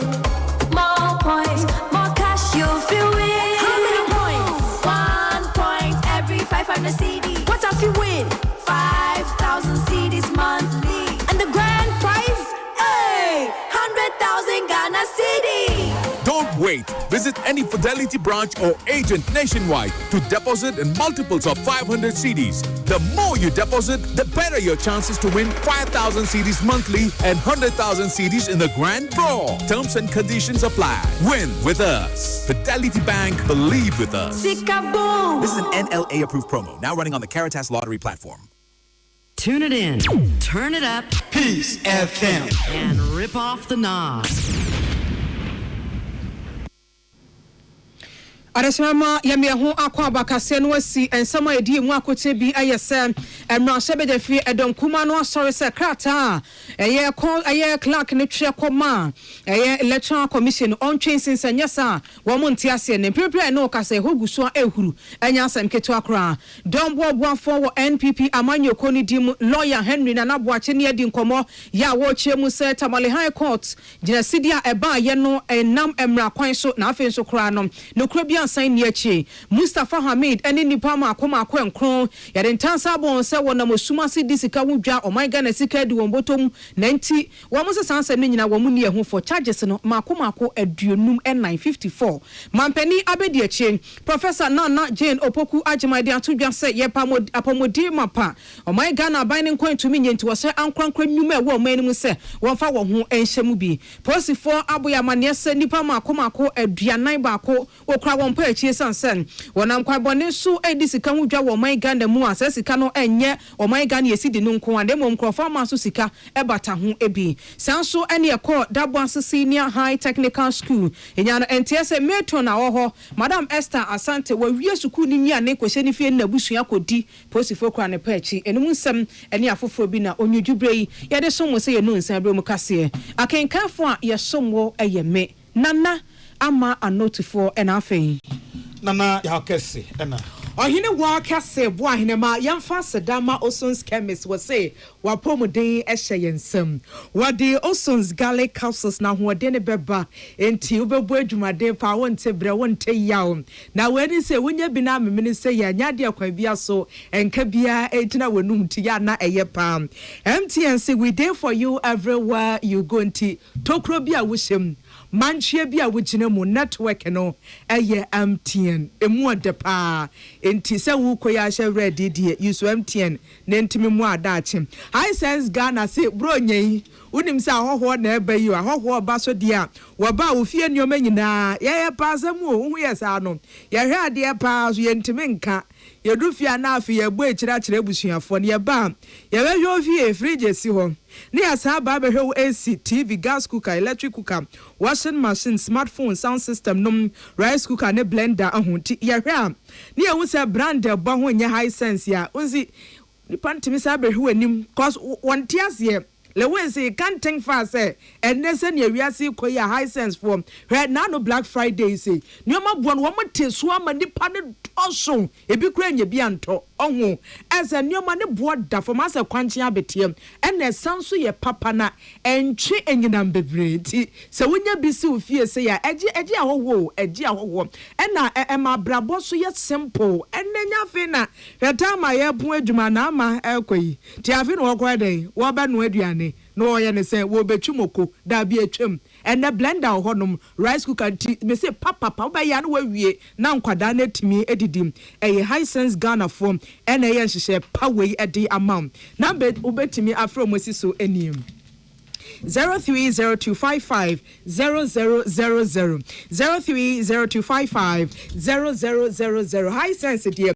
More points, more cash you feel win. How many points? 1 point every 500 CDs. What if you win? 5,000 CDs monthly. And the grand prize? Hey, 100,000 Ghana CDs. Don't wait. Visit any Fidelity branch or agent nationwide to deposit in multiples of 500 CDs. The more you deposit, the better your chances to win 5,000 CDs monthly and 100,000 CDs in the grand draw. Terms and conditions apply. Win with us. Fidelity Bank, believe with us. Sikaboom. This is an NLA approved promo, now running on the Caritas Lottery platform. Tune it in, turn it up, Peace FM, and rip off the knob. Adesimama yemi ho akwa bakase no asi ensama edi mu akote bi ayese emra sebede fi edom kuma no asori se krata eye clerk ne twe koma eye electoral commission on chasing senyasa wo monti ase ne prepare no kase hoguso ehuru enya asem keto akra don bobo for NPP amanyo koni dim lawyer Henry na naboache ne edi nkomo ya wo chiemu se Tamale High Court gina sidia eba ye no enam emra kwan so na afen so kra no nokra sign yechi Mustafa Hamid eni nipa ma akoma akwenkron yade ntansa bon se wona mosuma si disika wudwa o my Ghana sika di wombotom na nti wo mo se sanse ne nyina wo mu ne ho for charges no ma akoma akọ aduonum N954 mampani abedi echi Professor Nana Jane Opoku Ajimade atodwa se ye apomodi mapa o my Ghana binding coin to me nti wo se ankrankran nwuma e wo man mu se wo fa wo ho enhyemu bi posifo aboya mane se nipa ma akoma akọ aduanan ba akọ okra wo mpa echi sansen wonam kwabone so edi sika hudwa wo man Ghana mu asa sika no enye o man Ghana yesi di no nko ade mom krofo ma so sika ebata ho ebi sanso ene ekọ Dabo Senior High Technical School enya no NTS metro na wo ho Madam Esther Asante wa wie suku ni nia ne kwese ni fie na busua kodi posifo kra ne pa echi enum nsem ene afoforo bi na onwudwubrei ye de so mo se ye no nsan bre mu kase akenkanfo a ye somwo eyeme nana ama anotifo ena afei nana ya kese ena ohine wa kase bo ahine ma yamfa sedama Osons chemist was say wa pomodin ehye yensem wa de Osons garlic capsules na ho de ne beba enti ubebo adwumade pa wonte bre wonte yaw na wani se wonya bi na memene se ya nyade akwa bia so enka bia etina wonum ti ya na eye pa MTN we there for you everywhere you go nti tokro bia wo hyem manchia bia wo gine mu network no eye MTN emu odepa enti se wo koya hye ready die use MTN na ntimi mu adache high sense Ghana say bro nyen unim se ahoho na eba yi ahoho ba so dia wo ba wo fie nyoma nyina ye pa asem o hu ye sa no ye hwe ade pa so ye ntimi nka ye du fie na afi ye bo ekira kire busuafo ne ye ba ye we hwe fie fridge si ho ne asa ba be hwe AC TV gas cooker electric cooker washing machine smartphone sound system num rice cooker ne blender ahunti ye hwe ne ye hu se brand e bo ho nye high sense ya unzi ni pantimi sa be hwe anim cause one tias ye le wense can't think fast say and nese ne wiase koya high sense form right now no Black Friday say nyoma buon wo moteso ama nipa ne oso ebi kura nya bi anto ohu ese nyoma ne bo da form ase kwanche abetiem ene sanso ye papa na entwe enyinam bebre ti se wonya bi si ofie say ya eje ahowo ena ema brabo so ye simple ene nya fe na reta ma ye bu adwuma na ama ekoyi ti afi no okwa den wo ba no aduane no oye ne se wo betwumoko da bi atwam and the blender honum rice cooker me say papa ba ya no wawie na nkwada na timi edidim a high sense Ghana form and a yenhye power e de amount number ubetimi afro mosi so enim 030255 0000 030255 0000 high sense dear